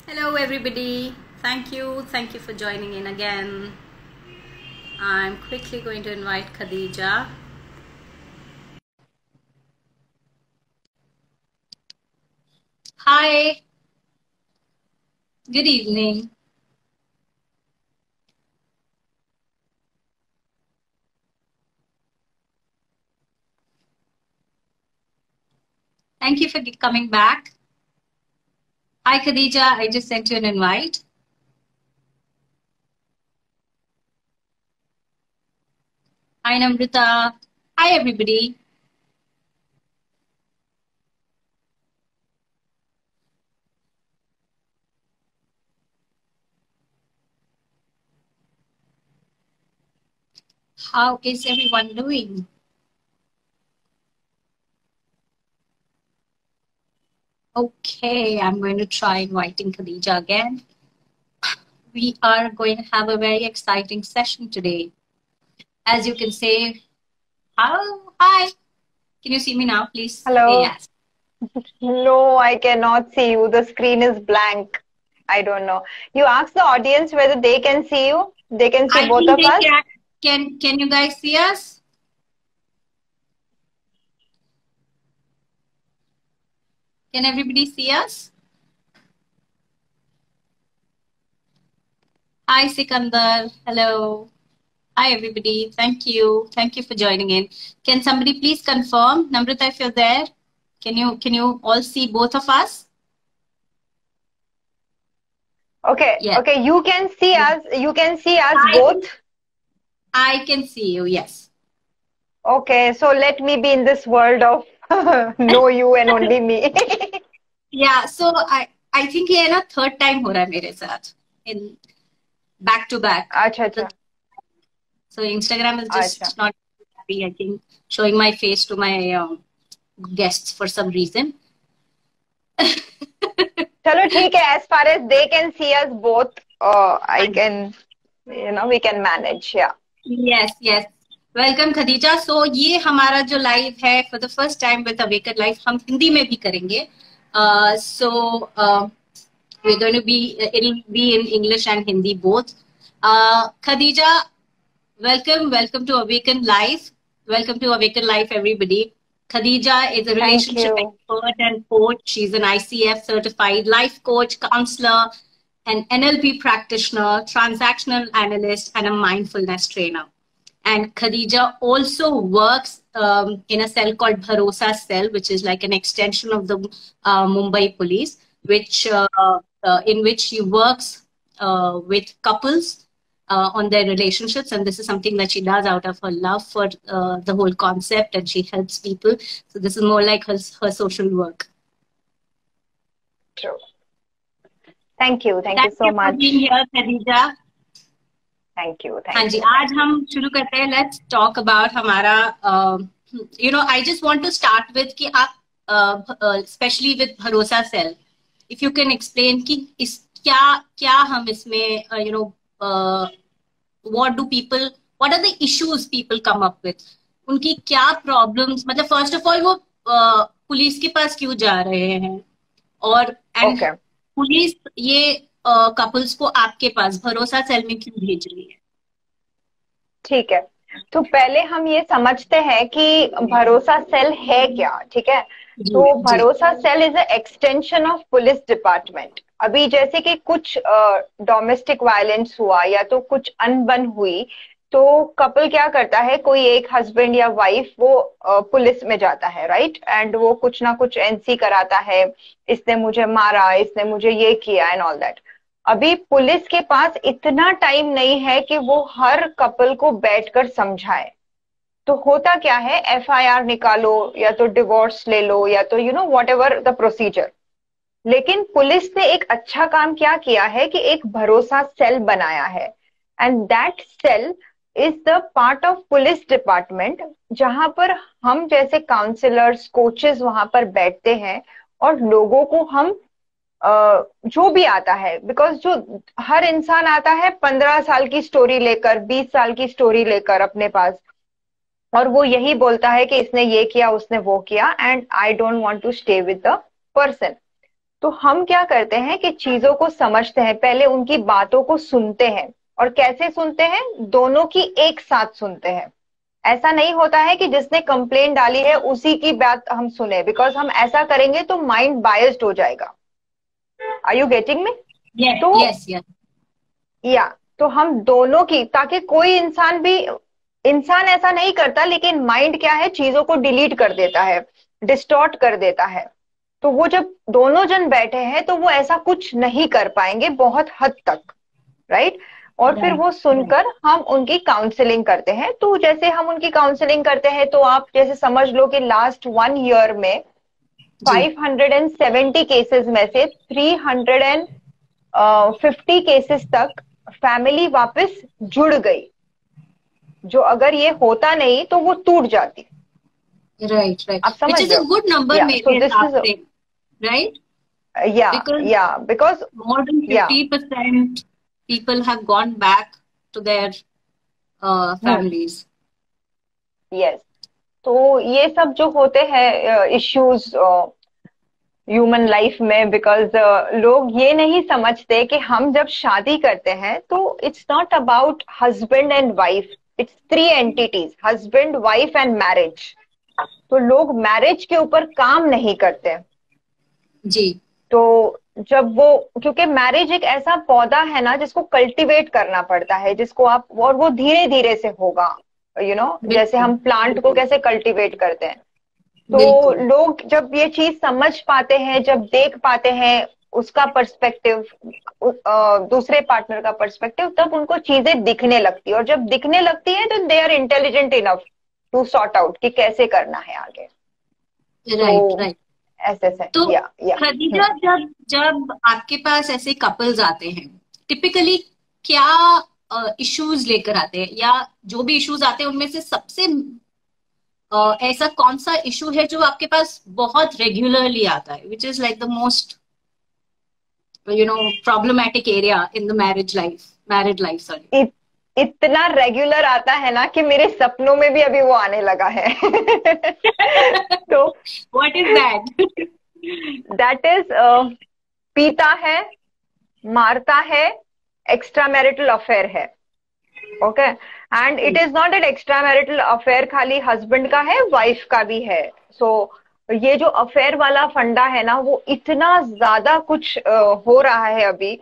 Hello, everybody. Thank you for joining in again. I'm quickly going to invite Khadija. Hi, good evening. Thank you for coming back. Hi, Khadija. I just sent you an invite. Hi, Namrita. Hi, everybody. How is everyone doing? Okay, I'm going to try inviting Khadija again. We are going to have a very exciting session today. As you can say, hello, hi. Can you see me now, please? Say Hello. yes. No, I cannot see you. The screen is blank. I don't know. You ask the audience whether they can see you. They can see I both think of they us. can. Can you guys see us? Can everybody see us? Hi, Sikandar. Hello. Hi, everybody. Thank you. Thank you for joining in. Can somebody please confirm, Namrita, if you're there? Can you all see both of us? Okay, Yes. okay. You can see Yes. us. You can see us I both. can, I can see you. Yes. Okay, so let me be in this world of no you and only me. Yeah. So I think ये ना third time हो रहा है मेरे साथ in back to back. अच्छा The अच्छा So Instagram is अच्छा. just not happy, I think, showing my face to my guests for some reason. चलो ठीक है. As far as they can see us both, I can, we can manage. Yeah. Yes, yes. Welcome Khadija. So ये हमारा जो live है for the first time with awaken life हम हिंदी में भी करेंगे. सो we're going to be it'll be in English and Hindi both. Khadija, welcome to Awaken Life. Welcome to Awaken Life, everybody. Khadija is a Thank relationship you. expert and coach. She's an ICF certified life coach, counselor, an NLP practitioner, transactional analyst, and a mindfulness trainer. And Khadija also works in a cell called Bharosa Cell, which is like an extension of the Mumbai Police, which in which she works with couples on their relationships, and this is something that she does out of her love for the whole concept, and she helps people. So this is more like her social work. True. Thank you. Thank you Thank so you for being much. here, Khadija. Thank you. हाँ Thank ji, you. आज Thank you. हम शुरू करते हैं. Let's talk about हमारा I just want to start with कि आप specially with Bharosa cell, if you can explain कि इस क्या क्या हम इसमें what do people, what are the issues people come up with, उनकी क्या प्रॉब्लम्स, मतलब फर्स्ट ऑफ ऑल वो पुलिस के पास क्यों जा रहे हैं, और एंड Okay. पुलिस ये कपल्स को आपके पास भरोसा सेल में क्यों भेज रही है. ठीक है. तो पहले हम ये समझते हैं कि भरोसा सेल है क्या. ठीक है. जी तो जी. Bharosa cell is a extension of police department. अभी जैसे कि कुछ डोमेस्टिक वायलेंस हुआ या तो कुछ अनबन हुई, तो कपल क्या करता है, कोई एक हस्बैंड या वाइफ वो पुलिस में जाता है, राइट, एंड वो कुछ ना कुछ एनसी कराता है. इसने मुझे मारा, इसने मुझे ये किया एंड ऑल दैट. अभी पुलिस के पास इतना टाइम नहीं है कि वो हर कपल को बैठकर समझाए. तो होता क्या है, एफआईआर निकालो या तो डिवोर्स ले लो या तो व्हाट एवर द प्रोसीजर. लेकिन पुलिस ने एक अच्छा काम क्या किया है कि एक भरोसा सेल बनाया है. And that cell is the part of police department, जहां पर हम जैसे काउंसलर्स कोचेस वहां पर बैठते हैं और लोगों को हम जो भी आता है, बिकॉज जो हर इंसान आता है 15 साल की स्टोरी लेकर, 20 साल की स्टोरी लेकर अपने पास, और वो यही बोलता है कि इसने ये किया, उसने वो किया, and I don't want to stay with the person. तो हम क्या करते हैं कि चीजों को समझते हैं, पहले उनकी बातों को सुनते हैं। और कैसे सुनते हैं? दोनों की एक साथ सुनते हैं। ऐसा नहीं होता है कि जिसने कंप्लेंट डाली है उसी की बात हम सुने, बिकॉज हम ऐसा करेंगे तो माइंड बायस्ड हो जाएगा। Are you getting me? Yes तो यस यस। या तो हम दोनों की, ताकि कोई इंसान भी, इंसान ऐसा नहीं करता लेकिन माइंड क्या है, चीजों को डिलीट कर देता है, डिस्टॉर्ट कर देता है। तो वो जब दोनों जन बैठे हैं तो वो ऐसा कुछ नहीं कर पाएंगे बहुत हद तक, राइट? और फिर राइट वो राइट। सुनकर हम उनकी काउंसलिंग करते हैं। तो जैसे हम उनकी काउंसलिंग करते हैं तो आप जैसे समझ लो कि लास्ट 1 ईयर में जी 570 केसेस में से 350 केसेस तक फैमिली वापस जुड़ गई, जो अगर ये होता नहीं तो वो टूट जाती। राइट राइट, आप विच समझ इज रहे अ हो? गुड नंबर या सो मेरे दिस हिसाब इज, से, राइट? या Because या बिकॉज, more than या 50% people have gone back to their families. Yes. तो ये सब जो होते हैं इश्यूज ह्यूमन लाइफ में, बिकॉज लोग ये नहीं समझते कि हम जब शादी करते हैं तो it's not about husband and wife, it's 3 entities, husband wife and marriage. तो लोग मैरिज के ऊपर काम नहीं करते। जी तो जब वो, क्योंकि मैरिज एक ऐसा पौधा है ना जिसको कल्टीवेट करना पड़ता है, जिसको आप, और वो धीरे धीरे से होगा, जैसे बिल्कुल हम प्लांट को बिल्कुल कैसे कल्टीवेट करते हैं। तो बिल्कुल। लोग जब ये चीज समझ पाते हैं, जब देख पाते हैं उसका पर्सपेक्टिव, दूसरे पार्टनर का पर्सपेक्टिव, तब उनको चीजें दिखने लगती है। और जब दिखने लगती है तो they are intelligent enough to sort out कि कैसे करना है आगे। राइट तो राइट। ऐसे से, तो या खदीजा, जब जब आपके पास ऐसे कपल्स आते हैं, टिपिकली क्या इश्यूज लेकर आते हैं, या जो भी इश्यूज आते हैं उनमें से सबसे ऐसा कौन सा इशू है जो आपके पास बहुत रेगुलरली आता है, which is like the most problematic area in the married life, sorry? इतना रेगुलर आता है ना कि मेरे सपनों में भी अभी वो आने लगा है। तो What is that? That is, पीता है, मारता है, एक्स्ट्रा मैरिटल अफेयर है। Okay, and it is not an extra marital affair खाली हस्बैंड का है, वाइफ का भी है। सो ये जो अफेयर वाला फंडा है ना, वो इतना ज्यादा कुछ हो रहा है अभी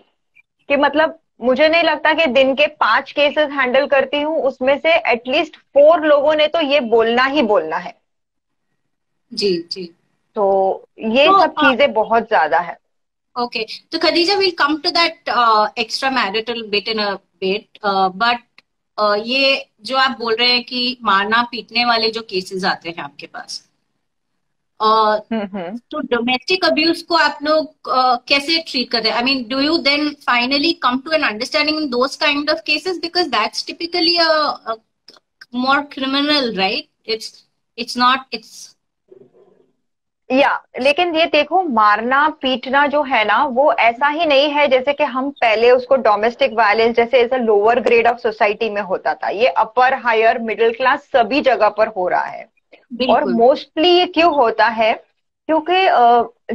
कि मतलब मुझे नहीं लगता कि दिन के 5 केसेस हैंडल करती हूँ उसमें से एटलीस्ट 4 लोगों ने तो ये बोलना ही बोलना है। जी जी। तो ये तो सब चीजें बहुत ज्यादा है। ओके, तो Khadija, will come to that extra marital bit in a bit, but ये जो आप बोल रहे हैं कि मारना पीटने वाले जो केसेस आते हैं आपके पास, हम्म। तो डोमेस्टिक अब्यूज को आप लोग कैसे ट्रीट करते हैं? I mean, do you then finally come to an understanding in those kind of cases, because that's typically a more criminal, right? It's not, it's या लेकिन ये देखो, मारना पीटना जो है ना, वो ऐसा ही नहीं है जैसे कि हम पहले उसको डोमेस्टिक वायलेंस जैसे as a lower grade of society में होता था। ये अपर, हायर, मिडिल क्लास सभी जगह पर हो रहा है। और बिल्कुल। मोस्टली ये क्यों होता है? क्योंकि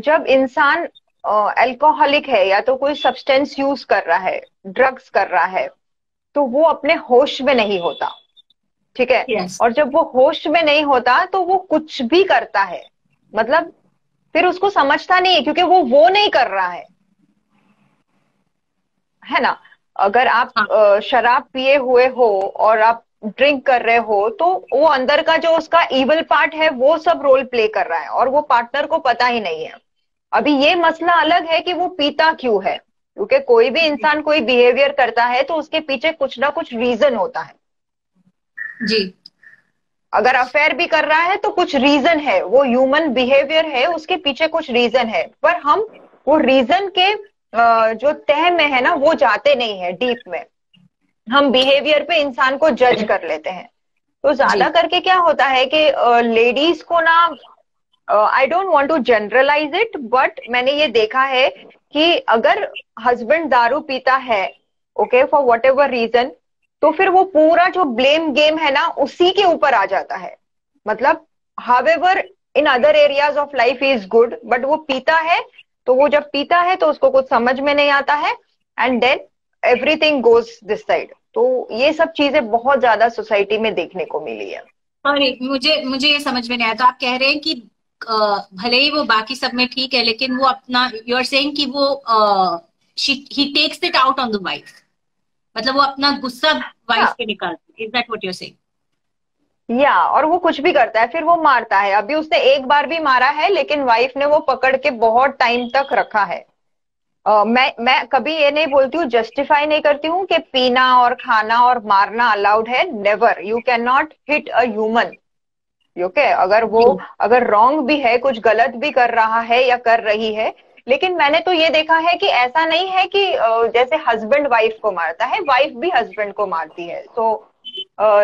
जब इंसान अल्कोहलिक है या तो कोई सब्सटेंस यूज कर रहा है, ड्रग्स कर रहा है, तो वो अपने होश में नहीं होता, ठीक है? यस। और जब वो होश में नहीं होता तो वो कुछ भी करता है, मतलब फिर उसको समझता नहीं है क्योंकि वो नहीं कर रहा है ना? अगर आप हाँ शराब पिए हुए हो और आप ड्रिंक कर रहे हो तो वो अंदर का जो उसका इविल पार्ट है वो सब रोल प्ले कर रहा है और वो पार्टनर को पता ही नहीं है। अभी ये मसला अलग है कि वो पीता क्यों है, क्योंकि कोई भी इंसान कोई बिहेवियर करता है तो उसके पीछे कुछ ना कुछ रीजन होता है। जी। अगर अफेयर भी कर रहा है तो कुछ रीजन है, वो ह्यूमन बिहेवियर है, उसके पीछे कुछ रीजन है। पर हम वो रीजन के जो तह में है ना वो जाते नहीं है, डीप में। हम बिहेवियर पे इंसान को जज कर लेते हैं। तो जी ज्यादा करके क्या होता है कि लेडीज को ना, I don't want to generalise it, but मैंने ये देखा है कि अगर हस्बैंड दारू पीता है, okay, for whatever reason, तो फिर वो पूरा जो ब्लेम गेम है ना उसी के ऊपर आ जाता है। मतलब however in other areas of life is good, but वो पीता है तो वो जब पीता है तो उसको कुछ समझ में नहीं आता है, and then everything goes this side. तो ये सब चीजें बहुत ज्यादा सोसाइटी में देखने को मिली है। सॉरी, मुझे मुझे ये समझ में नहीं आया। तो आप कह रहे हैं कि भले ही वो बाकी सब में ठीक है, लेकिन वो अपना, यू आर सेइंग कि वो he takes it out on the wife, मतलब वो अपना गुस्सा वाइफ हाँ, पे निकालते, is that what you are saying? और वो कुछ भी करता है, फिर वो मारता है। अभी उसने एक बार भी मारा है, लेकिन वाइफ ने वो पकड़ के बहुत टाइम तक रखा है। मैं कभी ये नहीं बोलती हूँ, जस्टिफाई नहीं करती हूँ कि पीना और खाना और मारना अलाउड है। Never, you can not hit a human. Okay, अगर वो जी अगर रॉन्ग भी है, कुछ गलत भी कर रहा है या कर रही है, लेकिन मैंने तो ये देखा है कि ऐसा नहीं है कि जैसे हस्बैंड वाइफ को मारता है, वाइफ भी हस्बैंड को मारती है। So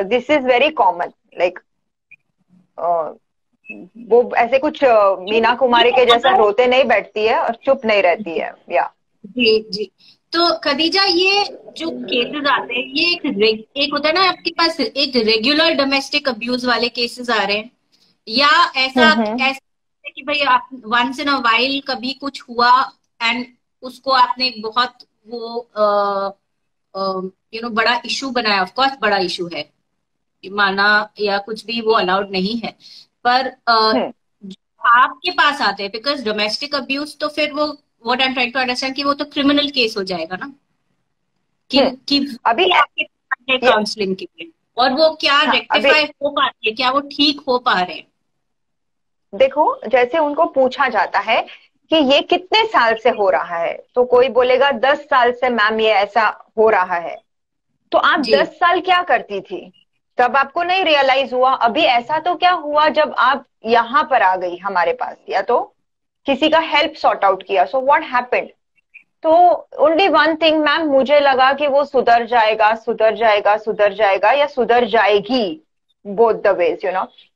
this is very common. Like वो ऐसे कुछ मीना कुमारी के जैसा अगर, रोते नहीं बैठती है और चुप नहीं रहती है। या जी जी, तो खदीजा, ये जो केसेस आते हैं, ये एक होता है ना, आपके पास एक रेगुलर डोमेस्टिक अब्यूज वाले केसेस आ रहे हैं, या ऐसा हम्म। ऐसा है कि भाई आप वंस इन अ वाइल कभी कुछ हुआ एंड उसको आपने बहुत वो बड़ा इशू बनाया। ऑफ कोर्स बड़ा इशू है, माना या कुछ भी वो अलाउड नहीं है, पर हम्म। जो आपके पास आते हैं, बिकॉज डोमेस्टिक अब्यूज तो फिर वो, what I am trying to understand, कि वो तो क्रिमिनल केस हो जाएगा ना, कि हम्म। कि अभी वो आपके पास आते हैं ये, काउंसलिंग के लिए, और वो क्या हाँ, अभी रेक्टिफाई हो पा रही है, क्या वो ठीक हो पा रहे हैं? देखो, जैसे उनको पूछा जाता है कि ये कितने साल से हो रहा है, तो कोई बोलेगा 10 साल से मैम ये ऐसा हो रहा है। तो आप जी 10 साल क्या करती थी? तब आपको नहीं रियलाइज हुआ? अभी ऐसा तो क्या हुआ जब आप यहाँ पर आ गई हमारे पास, या तो किसी का हेल्प सॉर्ट आउट किया? So what happened? तो ओनली वन थिंग मैम, मुझे लगा कि वो सुधर जाएगा, सुधर जाएगा, सुधर जाएगा, या सुधर जाएगी, बोथ द वेज,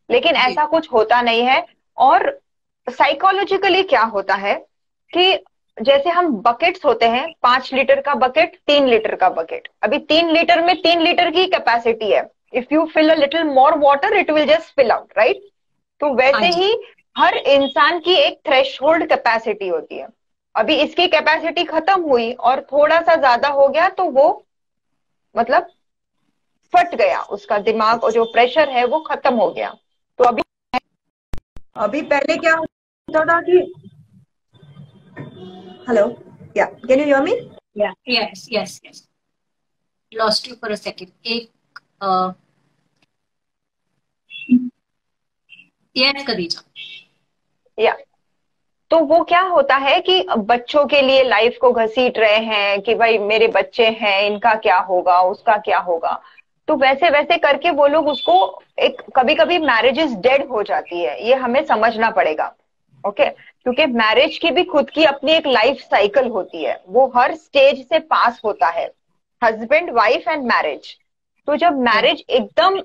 लेकिन जी ऐसा कुछ होता नहीं है। और साइकोलॉजिकली क्या होता है कि जैसे हम बकेट्स होते हैं, 5 लीटर का बकेट, 3 लीटर का बकेट। अभी 3 लीटर में 3 लीटर की कैपेसिटी है। If you fill a little more water it will just spill out, right? तो हाँ वैसे जी ही हर इंसान की एक थ्रेशहोल्ड कैपेसिटी होती है। अभी इसकी कैपेसिटी खत्म हुई और थोड़ा सा ज्यादा हो गया तो वो मतलब फट गया, उसका दिमाग और जो प्रेशर है वो खत्म हो गया। तो अभी अभी पहले क्या होता था कि, हेलो, या can you hear me? Yes yes yes, lost you for a second, एक यस खदीजा। या तो वो क्या होता है कि बच्चों के लिए लाइफ को घसीट रहे हैं कि भाई मेरे बच्चे हैं, इनका क्या होगा, उसका क्या होगा। तो वैसे वैसे करके वो लोग उसको, एक कभी कभी मैरिजेस डेड हो जाती है, ये हमें समझना पड़ेगा। ओके, क्योंकि मैरिज की भी खुद की अपनी एक लाइफ साइकिल होती है, वो हर स्टेज से पास होता है, हस्बैंड वाइफ एंड मैरिज। तो जब मैरिज एकदम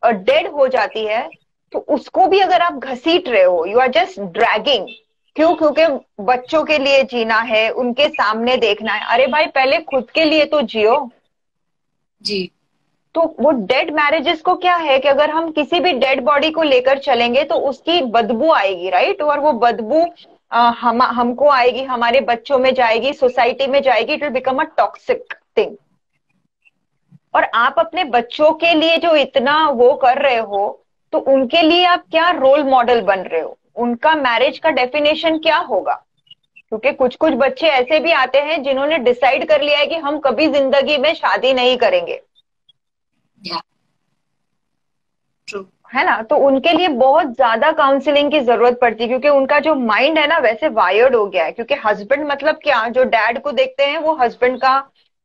डेड हो जाती है, तो उसको भी अगर आप घसीट रहे हो, यू आर जस्ट ड्रैगिंग। क्यों? क्योंकि बच्चों के लिए जीना है, उनके सामने देखना है। अरे भाई, पहले खुद के लिए तो जियो। जी तो वो डेड मैरिजेस को क्या है कि अगर हम किसी भी डेड बॉडी को लेकर चलेंगे तो उसकी बदबू आएगी, राइट? और वो बदबू हमको आएगी, हमारे बच्चों में जाएगी, सोसाइटी में जाएगी, it will become a toxic thing. और आप अपने बच्चों के लिए जो इतना वो कर रहे हो, तो उनके लिए आप क्या रोल मॉडल बन रहे हो? उनका मैरिज का डेफिनेशन क्या होगा? क्योंकि कुछ कुछ बच्चे ऐसे भी आते हैं जिन्होंने डिसाइड कर लिया है कि हम कभी जिंदगी में शादी नहीं करेंगे, या ट्रू। है ना? तो उनके लिए बहुत ज्यादा काउंसलिंग की जरूरत पड़ती है, क्योंकि उनका जो माइंड है ना वैसे वायर्ड हो गया है। क्योंकि हस्बैंड मतलब क्या, जो डैड को देखते हैं वो हस्बैंड का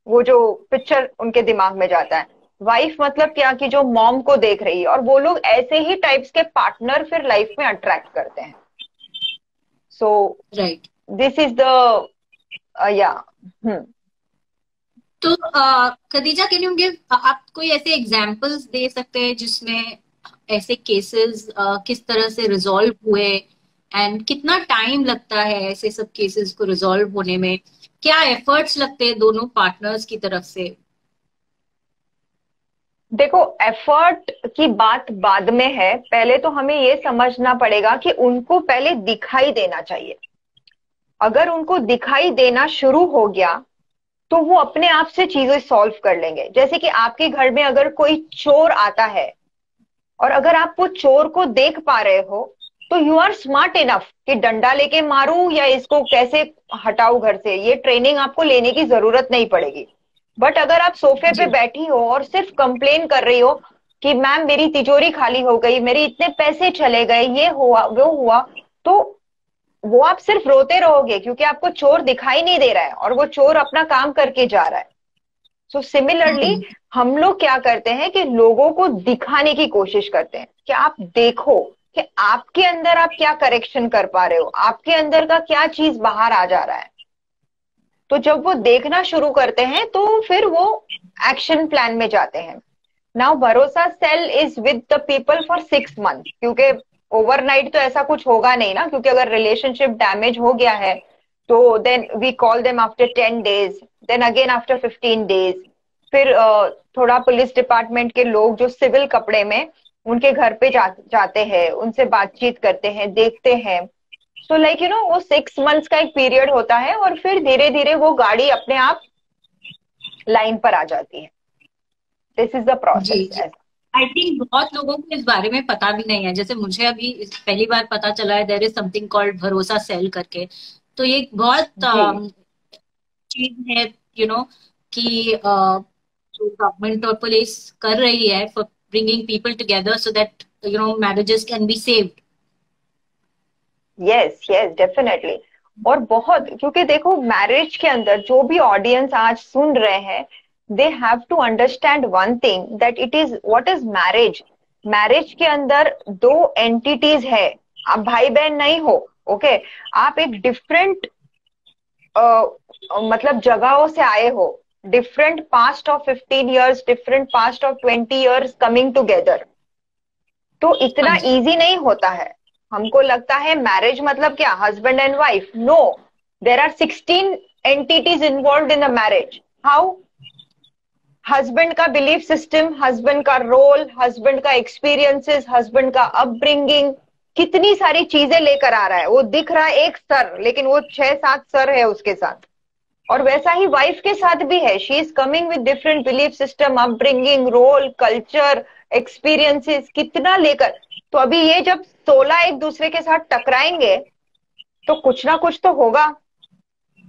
वो जो पिक्चर उनके दिमाग में जाता है। वाइफ मतलब क्या, कि जो मॉम को देख रही है। और वो लोग ऐसे ही टाइप्स के पार्टनर फिर लाइफ में अट्रैक्ट करते हैं। सो राइट। दिस इज द या हम्म। तो खदीजा, कैन यू गिव, आप कोई ऐसे एग्जांपल्स दे सकते हैं जिसमें ऐसे केसेस किस तरह से रिजॉल्व हुए, एंड कितना टाइम लगता है ऐसे सब केसेस को रिजॉल्व होने में, क्या एफर्ट्स लगते हैं दोनों पार्टनर्स की तरफ से? देखो, एफर्ट की बात बाद में है, पहले तो हमें ये समझना पड़ेगा कि उनको पहले दिखाई देना चाहिए। अगर उनको दिखाई देना शुरू हो गया तो वो अपने आप से चीजें सॉल्व कर लेंगे। जैसे कि आपके घर में अगर कोई चोर आता है और अगर आप वो चोर को देख पा रहे हो तो यू आर स्मार्ट इनफ कि डंडा लेके मारूं या इसको कैसे हटाऊं घर से, ये ट्रेनिंग आपको लेने की जरूरत नहीं पड़ेगी। बट अगर आप सोफे पे जी बैठी हो और सिर्फ कंप्लेन कर रही हो कि मैम मेरी तिजोरी खाली हो गई, मेरे इतने पैसे चले गए, ये हुआ वो हुआ, तो वो आप सिर्फ रोते रहोगे क्योंकि आपको चोर दिखाई नहीं दे रहा है और वो चोर अपना काम करके जा रहा है। सो सिमिलरली हम्म, हम लोग क्या करते हैं कि लोगों को दिखाने की कोशिश करते हैं कि आप देखो कि आपके अंदर आप क्या करेक्शन कर पा रहे हो, आपके अंदर का क्या चीज बाहर आ जा रहा है। तो जब वो देखना शुरू करते हैं तो फिर वो एक्शन प्लान में जाते हैं। Now Bharosa cell is with the people for 6 month, क्योंकि ओवरनाइट तो ऐसा कुछ होगा नहीं ना, क्योंकि अगर रिलेशनशिप डैमेज हो गया है तो then we call them after 10 days, then again after 15 days। फिर थोड़ा पुलिस डिपार्टमेंट के लोग जो सिविल कपड़े में उनके घर पे जाते हैं, उनसे बातचीत करते हैं, देखते हैं। सो लाइक यू नो वो 6 months का एक पीरियड होता है और फिर धीरे धीरे वो गाड़ी अपने आप लाइन पर आ जाती है। दिस इज द जी प्रोसेस। जी। आई थिंक बहुत लोगों को इस बारे में पता भी नहीं है, जैसे मुझे अभी पहली बार पता चला है देयर इज समथिंग कॉल्ड भरोसा सेल करके। तो ये एक बहुत जी चीज है, कि जो गवर्नमेंट और पुलिस कर रही है for bringing people together so that marriages can be saved. Yes yes definitely. और बहुत, क्योंकि देखो मैरिज के अंदर जो भी ऑडियंस आज सुन रहे हैं, they have to understand one thing that it is what is marriage. Marriage के अंदर दो एंटिटीज है, आप भाई बहन नहीं हो। ओके आप एक डिफरेंट मतलब जगहों से आए हो, different past of 15 years, different past of 20 years coming together. तो हाँ इतना जी। इजी नहीं होता है। हमको लगता है मैरिज मतलब क्या, husband and wife. No, there are 16 entities involve in the marriage. How? Husband का बिलीफ सिस्टम, हस्बैंड का रोल, हस्बैंड का एक्सपीरियंसेस, हस्बैंड का अपब्रिंगिंग, कितनी सारी चीजें लेकर आ रहा है। वो दिख रहा है एक सर, लेकिन वो 6-7 सर है उसके साथ। और वैसा ही वाइफ के साथ भी है, she is coming with different belief system, upbringing, role, culture, experiences, कितना लेकर। तो अभी ये जब 16 एक दूसरे के साथ टकराएंगे तो कुछ ना कुछ तो होगा,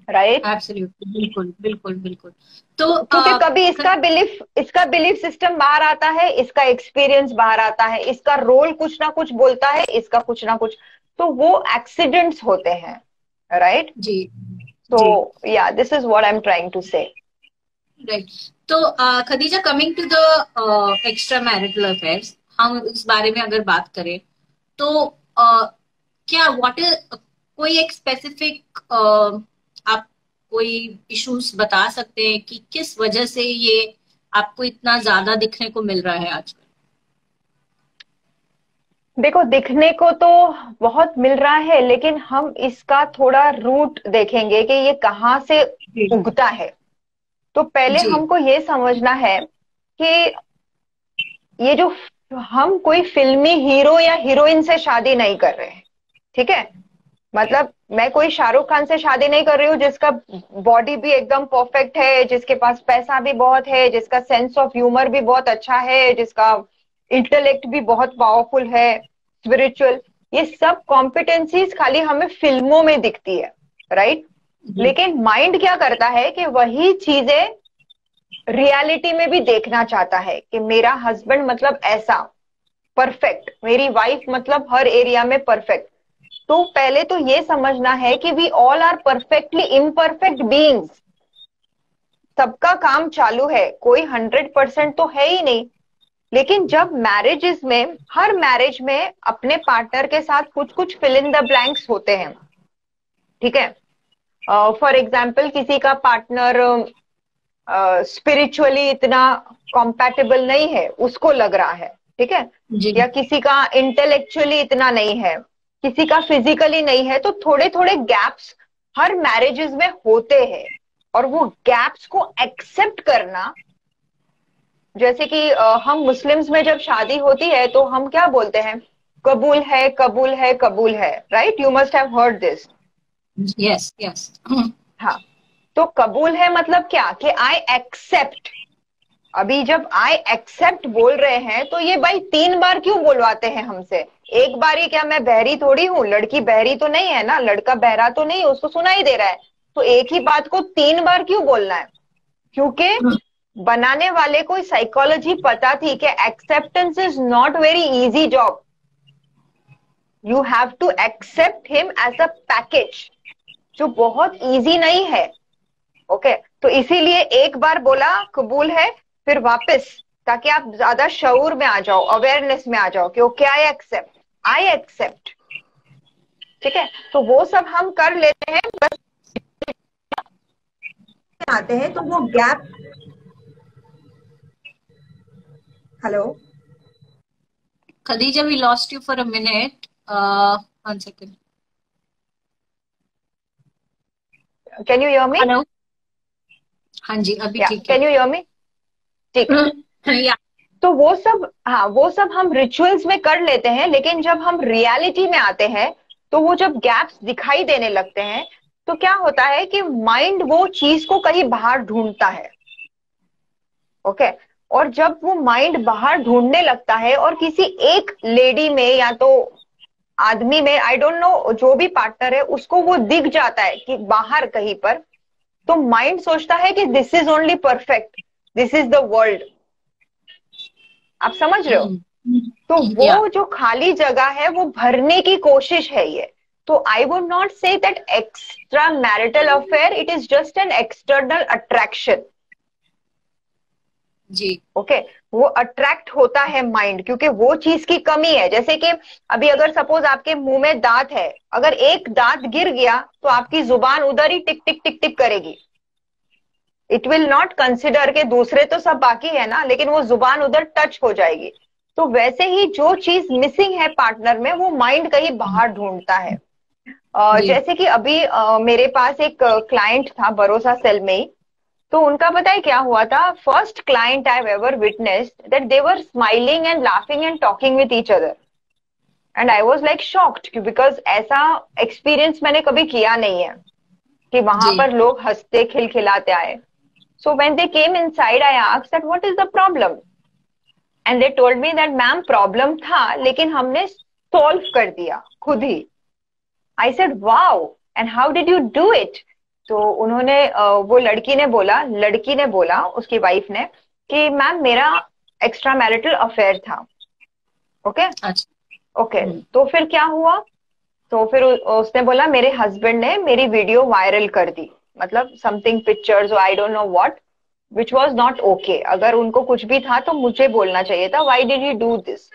राइट? एब्सोल्युटली, बिल्कुल बिल्कुल बिल्कुल। तो क्योंकि कभी इसका बिलीफ सिस्टम बाहर आता है, इसका एक्सपीरियंस बाहर आता है, इसका रोल कुछ ना कुछ बोलता है, इसका कुछ ना कुछ, तो वो एक्सीडेंट्स होते हैं, राइट? जी तो जी। या this is what I am trying to say. Right. तो Khadija, coming to the extra marital affairs, हम इस बारे में अगर बात करें तो क्या व्हाट इज कोई एक स्पेसिफिक आप कोई इश्यूज बता सकते हैं कि किस वजह से ये आपको इतना ज्यादा दिखने को मिल रहा है आजकल? देखो दिखने को तो बहुत मिल रहा है, लेकिन हम इसका थोड़ा रूट देखेंगे कि ये कहाँ से जी उगता है। तो पहले जी हमको ये समझना है कि ये जो हम कोई फिल्मी हीरो या हीरोइन से शादी नहीं कर रहे हैं, ठीक है? मतलब मैं कोई शाहरुख खान से शादी नहीं कर रही हूँ जिसका बॉडी भी एकदम परफेक्ट है, जिसके पास पैसा भी बहुत है, जिसका सेंस ऑफ ह्यूमर भी बहुत अच्छा है, जिसका इंटेलेक्ट भी बहुत पावरफुल है, स्पिरिचुअल। ये सब कॉम्पिटेंसीज खाली हमें फिल्मों में दिखती है, राइट? जी लेकिन माइंड क्या करता है कि वही चीजें रियलिटी में भी देखना चाहता है कि मेरा हस्बैंड मतलब ऐसा परफेक्ट, मेरी वाइफ मतलब हर एरिया में परफेक्ट। तो पहले तो ये समझना है कि we all are perfectly imperfect beings. सबका काम चालू है, कोई 100% तो है ही नहीं। लेकिन जब मैरिजेस में, हर मैरिज में अपने पार्टनर के साथ कुछ कुछ फिल इन द ब्लैंक्स होते हैं, ठीक है? फॉर एग्जाम्पल किसी का पार्टनर स्पिरिचुअली इतना कॉम्पैटिबल नहीं है, उसको लग रहा है, ठीक है? जी या किसी का इंटेलेक्चुअली इतना नहीं है, किसी का फिजिकली नहीं है, तो थोड़े थोड़े गैप्स हर मैरिजेस में होते हैं। और वो गैप्स को एक्सेप्ट करना, जैसे कि हम मुस्लिम्स में जब शादी होती है तो हम क्या बोलते हैं? कबूल है, कबूल है, कबूल है, right? You must have heard this. Yes yes. हाँ, तो कबूल है मतलब क्या कि आई एक्सेप्ट। अभी जब आई एक्सेप्ट बोल रहे हैं तो ये भाई 3 बार क्यों बोलवाते हैं हमसे? एक बार ही क्या, मैं बहरी थोड़ी हूँ, लड़की बहरी तो नहीं है ना, लड़का बहरा तो नहीं है, उसको सुनाई दे रहा है। तो एक ही बात को 3 बार क्यों बोलना है? क्योंकि बनाने वाले को साइकोलॉजी पता थी कि acceptance is not very easy job. You have to accept him as a package, जो बहुत इजी नहीं है। ओके, तो इसीलिए एक बार बोला कबूल है, फिर वापस, ताकि आप ज्यादा शऊर में आ जाओ, अवेयरनेस में आ जाओ कि okay I accept, I accept. ठीक है, तो वो सब हम कर लेते हैं, बस आते हैं तो वो gap. Hello Khadija, we lost you for a minute. 1 second. Can you hear me? Hello. हाँ जी, अभी या ठीक है। कैन यू हियर मी? ठीक है, या तो वो सब, हाँ वो सब हम रिचुअल्स में कर लेते हैं, लेकिन जब हम रियलिटी में आते हैं तो वो जब गैप्स दिखाई देने लगते हैं तो क्या होता है कि माइंड वो चीज को कहीं बाहर ढूंढता है। ओके, और जब वो माइंड बाहर ढूंढने लगता है और किसी एक लेडी में या तो आदमी में, आई डोंट नो, जो भी पार्टनर है उसको वो दिख जाता है कि बाहर कहीं पर, तो माइंड सोचता है कि this is only perfect, this is the world. आप समझ रहे हो? तो या वो जो खाली जगह है वो भरने की कोशिश है ये। तो I would not say that extra marital affair, it is just an external attraction. जी। ओके, वो अट्रैक्ट होता है माइंड, क्योंकि वो चीज की कमी है। जैसे कि अभी अगर सपोज आपके मुंह में दांत है, अगर एक दांत गिर गया तो आपकी जुबान उधर ही टिक टिक टिक टिक करेगी। इट विल नॉट कंसिडर के दूसरे तो सब बाकी है ना, लेकिन वो जुबान उधर टच हो जाएगी। तो वैसे ही जो चीज मिसिंग है पार्टनर में, वो माइंड कहीं बाहर ढूंढता है। जी। जैसे कि अभी मेरे पास एक क्लाइंट था भरोसा सेल में ही। तो उनका पता है क्या हुआ था? First client I ever witnessed that they were smiling and laughing and talking with each other, and I was like shocked, because ऐसा एक्सपीरियंस मैंने कभी किया नहीं है कि वहां जी। पर लोग हंसते खिलखिलाते आए। So when they came inside, I asked that what is the problem, and they told me that ma'am problem था लेकिन हमने सॉल्व कर दिया खुद ही। I said wow, and how did you do it? तो उन्होंने वो लड़की ने बोला उसकी वाइफ ने कि मैम मेरा एक्स्ट्रा मैरिटल अफेयर था। ओके, अच्छा। ओके, तो फिर क्या हुआ? तो फिर उसने बोला मेरे हस्बैंड ने मेरी वीडियो वायरल कर दी, मतलब something pictures, I don't know what, which was not okay. अगर उनको कुछ भी था तो मुझे बोलना चाहिए था, why did you do this?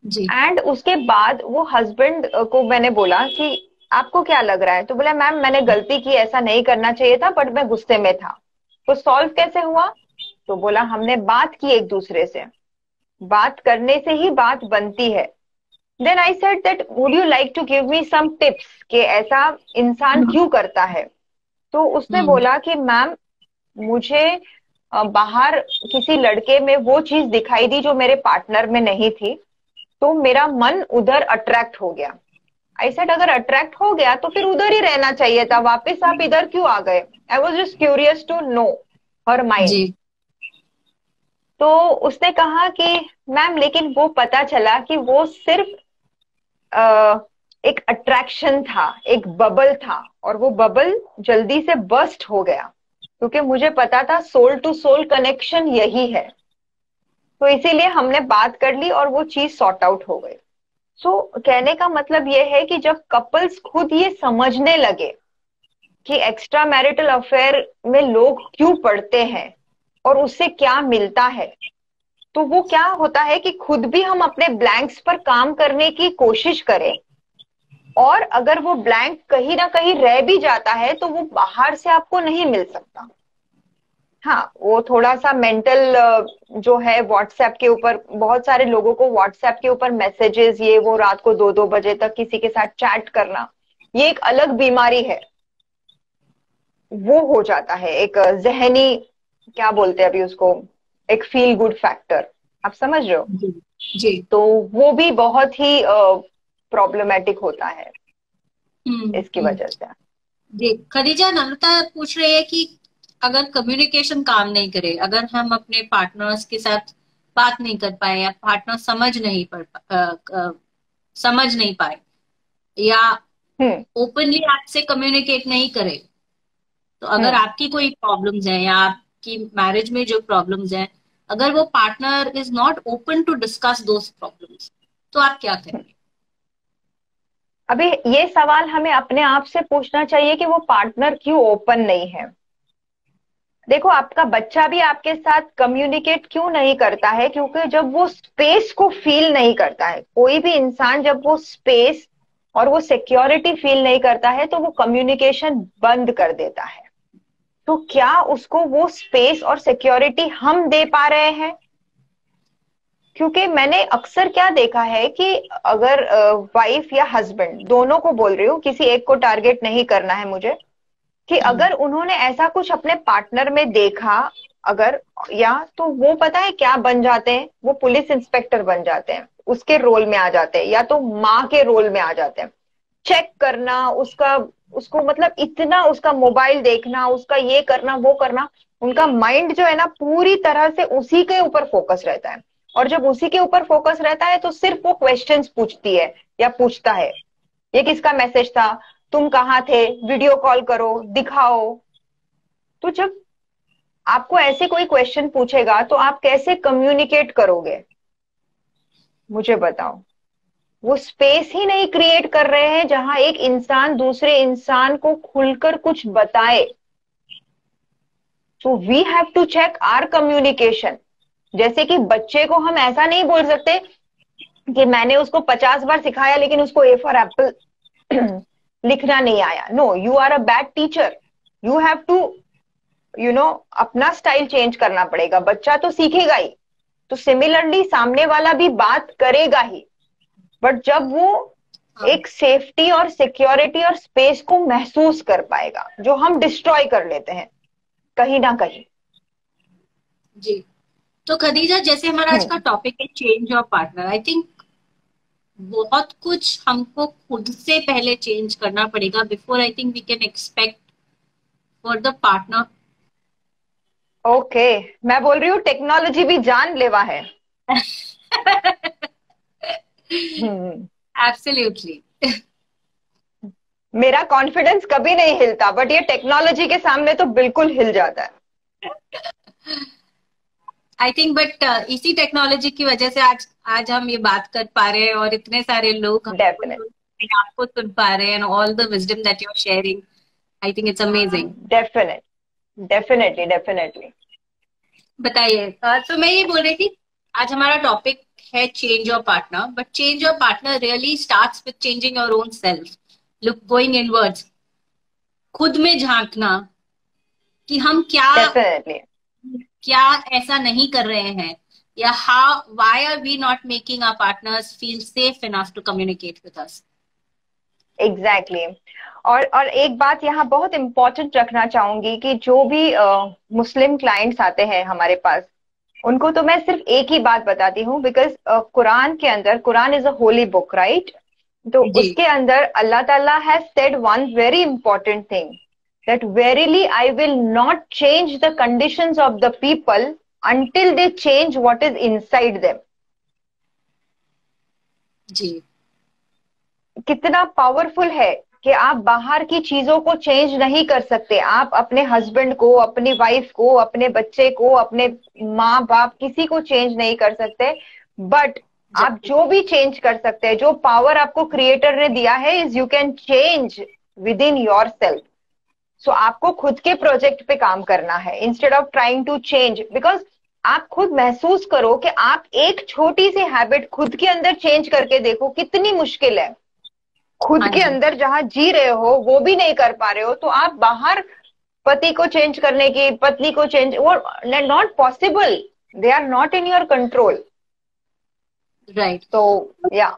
जी। एंड उसके बाद वो हस्बैंड को मैंने बोला कि आपको क्या लग रहा है? तो बोला मैम मैंने गलती की, ऐसा नहीं करना चाहिए था, बट मैं गुस्से में था। तो सॉल्व कैसे हुआ? तो बोला हमने बात की एक दूसरे से, बात करने से ही बात बनती है। Then I said that would you like to give me some tips कि ऐसा इंसान क्यों करता है? तो उसने बोला कि मैम मुझे बाहर किसी लड़के में वो चीज दिखाई दी जो मेरे पार्टनर में नहीं थी, तो मेरा मन उधर अट्रैक्ट हो गया। आई सेड अगर अट्रैक्ट हो गया तो फिर उधर ही रहना चाहिए था, वापस आप इधर क्यों आ गए? I was just curious to know her mind. जी। तो उसने कहा कि मैम लेकिन वो पता चला कि वो सिर्फ एक अट्रैक्शन था, एक बबल था, और वो बबल जल्दी से बस्ट हो गया, क्योंकि मुझे पता था सोल टू सोल कनेक्शन यही है। तो इसीलिए हमने बात कर ली और वो चीज सॉर्ट आउट हो गई। सो कहने का मतलब ये है कि जब कपल्स खुद ये समझने लगे कि एक्स्ट्रा मैरिटल अफेयर में लोग क्यों पड़ते हैं और उससे क्या मिलता है, तो वो क्या होता है कि खुद भी हम अपने ब्लैंक्स पर काम करने की कोशिश करें, और अगर वो ब्लैंक कहीं ना कहीं रह भी जाता है तो वो बाहर से आपको नहीं मिल सकता। हाँ, वो थोड़ा सा मेंटल जो है, व्हाट्सएप के ऊपर बहुत सारे लोगों को व्हाट्सएप के ऊपर मैसेजेस, ये वो रात को 2-2 बजे तक किसी के साथ चैट करना, ये एक अलग बीमारी है। वो हो जाता है एक जहनी, क्या बोलते हैं अभी उसको, एक फील गुड फैक्टर। आप समझ रहे हो? जी। जी। तो वो भी बहुत ही प्रॉब्लमेटिक होता है इसकी हम्म। वजह से। जी खदीजा, नम्रता पूछ रही है कि अगर कम्युनिकेशन काम नहीं करे, अगर हम अपने पार्टनर्स के साथ बात नहीं कर पाए या पार्टनर समझ नहीं पाए या हम्म। ओपनली आपसे कम्युनिकेट नहीं करे, तो अगर हम्म। आपकी कोई प्रॉब्लम्स है या आपकी मैरिज में जो प्रॉब्लम्स हैं, अगर वो partner is not open to discuss those problems, तो आप क्या करेंगे? अभी ये सवाल हमें अपने आप से पूछना चाहिए कि वो पार्टनर क्यों ओपन नहीं है। देखो, आपका बच्चा भी आपके साथ कम्युनिकेट क्यों नहीं करता है, क्योंकि जब वो स्पेस को फील नहीं करता है, कोई भी इंसान जब वो स्पेस और वो सिक्योरिटी फील नहीं करता है तो वो कम्युनिकेशन बंद कर देता है। तो क्या उसको वो स्पेस और सिक्योरिटी हम दे पा रहे हैं? क्योंकि मैंने अक्सर क्या देखा है कि अगर वाइफ या हस्बैंड, दोनों को बोल रही हूँ, किसी एक को टारगेट नहीं करना है मुझे, कि हम्म। अगर उन्होंने ऐसा कुछ अपने पार्टनर में देखा, अगर, या तो वो पता है क्या बन जाते हैं, वो पुलिस इंस्पेक्टर बन जाते हैं, उसके रोल में आ जाते हैं, या तो माँ के रोल में आ जाते हैं। चेक करना उसका, उसको मतलब इतना उसका मोबाइल देखना, उसका ये करना वो करना, उनका माइंड जो है ना पूरी तरह से उसी के ऊपर फोकस रहता है। और जब उसी के ऊपर फोकस रहता है तो सिर्फ वो क्वेश्चंस पूछती है या पूछता है, ये किसका मैसेज था, तुम कहाँ थे, वीडियो कॉल करो, दिखाओ। तो जब आपको ऐसे कोई क्वेश्चन पूछेगा तो आप कैसे कम्युनिकेट करोगे, मुझे बताओ। वो स्पेस ही नहीं क्रिएट कर रहे हैं जहां एक इंसान दूसरे इंसान को खुलकर कुछ बताए। So we have to check our communication. जैसे कि बच्चे को हम ऐसा नहीं बोल सकते कि मैंने उसको 50 बार सिखाया लेकिन उसको ए फॉर एप्पल लिखना नहीं आया। No, you are a bad teacher. You have to, अपना स्टाइल चेंज करना पड़ेगा। बच्चा तो सीखेगा ही, तो सिमिलरली सामने वाला भी बात करेगा ही, बट जब वो हाँ। एक सेफ्टी और सिक्योरिटी और स्पेस को महसूस कर पाएगा, जो हम डिस्ट्रॉय कर लेते हैं कहीं ना कहीं। जी, तो खदीजा, जैसे हमारा आज का हम्म। टॉपिक है change of partner, I think बहुत कुछ हमको खुद से पहले चेंज करना पड़ेगा before I think we can expect for the partner. Okay, मैं बोल रही हूँ टेक्नोलॉजी भी जानलेवा है। हम्म। एब्सोल्युटली। मेरा कॉन्फिडेंस कभी नहीं हिलता, बट ये टेक्नोलॉजी के सामने तो बिल्कुल हिल जाता है। आई थिंक बट इसी टेक्नोलॉजी की वजह से आज आज हम ये बात कर पा रहे हैं और इतने सारे लोग डेफिनेट आपको सुन पा रहे हैं and all the wisdom that you are sharing, I think it's amazing. Definite definitely definitely. बताइए, तो मैं ये बोल रही थी, आज हमारा टॉपिक है change your partner, but change your partner really starts with changing your own self, look going inwards, खुद में झांकना कि हम क्या डेफिनेटली क्या ऐसा नहीं कर रहे हैं, या how why are we not making our partners feel safe enough to communicate with us. Exactly और एक बात यहाँ बहुत इंपॉर्टेंट रखना चाहूंगी कि जो भी मुस्लिम क्लाइंट्स आते हैं हमारे पास, उनको तो मैं सिर्फ एक ही बात बताती हूँ, बिकॉज कुरान के अंदर, Quran is a Holi book, right? तो जी। उसके अंदर अल्लाह ताला has said one very important thing, that verily I will not change the conditions of the people until they change what is inside them. जी। कितना पावरफुल है कि आप बाहर की चीजों को चेंज नहीं कर सकते। आप अपने हस्बैंड को, अपनी वाइफ को, अपने बच्चे को, अपने माँ बाप, किसी को चेंज नहीं कर सकते। बट आप जो भी चेंज कर सकते हैं, जो पावर आपको क्रिएटर ने दिया है, is you can change within yourself. So आपको खुद के प्रोजेक्ट पे काम करना है instead of trying to change. Because आप खुद महसूस करो कि आप एक छोटी सी हैबिट खुद के अंदर चेंज करके देखो, कितनी मुश्किल है। खुद हाँ के जी। अंदर जहां जी रहे हो वो भी नहीं कर पा रहे हो, तो आप बाहर पति को चेंज करने की, पत्नी को चेंज, वो not possible. They are not in your control. Right. तो या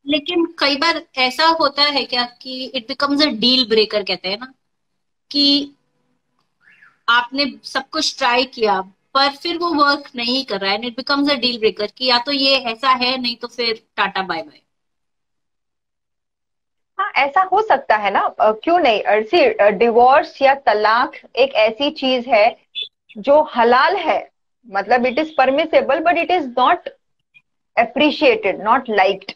लेकिन कई बार ऐसा होता है क्या कि it becomes a deal breaker, कहते हैं ना, कि आपने सब कुछ ट्राई किया पर फिर वो वर्क नहीं कर रहा है and it becomes a deal breaker कि या तो ये ऐसा है, नहीं तो फिर टाटा बाय बाय। हाँ, ऐसा हो सकता है ना, क्यों नहीं। सी, डिवोर्स या तलाक एक ऐसी चीज है जो हलाल है, मतलब it is permissible but it is not appreciated, not liked,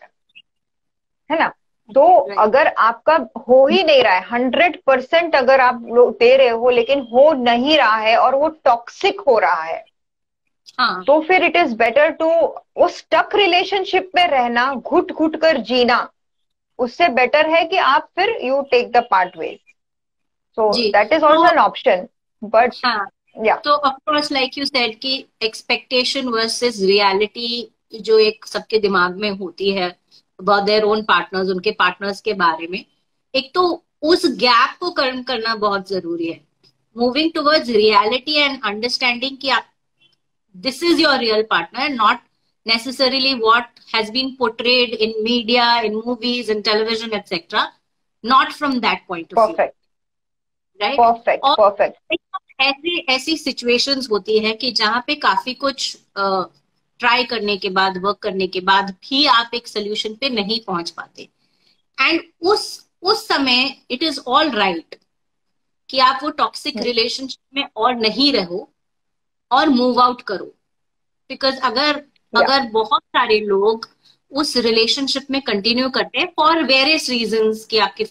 है ना। तो राइट। अगर आपका हो ही नहीं रहा है, 100% अगर आप लोग दे रहे हो लेकिन हो नहीं रहा है और वो टॉक्सिक हो रहा है, हाँ। तो फिर इट इज बेटर टू उस स्टक रिलेशनशिप में रहना, घुट घुट कर जीना, उससे बेटर है कि आप फिर you take the part ways. So जी। दैट इज तो ऑल्सो एन ऑप्शन, बट हाँ, या तो of course like you said कि एक्सपेक्टेशन वर्सेस रियलिटी जो एक सबके दिमाग में होती है अबाउट देयर ओन पार्टनर्स, उनके पार्टनर्स के बारे में, एक तो उस गैप को कम करना बहुत जरूरी है। Moving towards reality and understanding कि आप this is your real partner, not necessarily what has been portrayed in media, in movies, in television, etc. Not from that point of view, perfect, right? Perfect, और perfect. ऐसी ऐसी situations होती है कि जहां पे काफी कुछ ट्राई करने के बाद, वर्क करने के बाद भी आप एक सोल्यूशन पे नहीं पहुंच पाते, एंड उस समय इट इज ऑल राइट कि आप वो टॉक्सिक रिलेशनशिप में और नहीं रहो और मूव आउट करो। बिकॉज अगर या अगर बहुत सारे लोग उस रिलेशनशिप में कंटिन्यू करते हैं फॉर वेरियस रीजंस कि आपके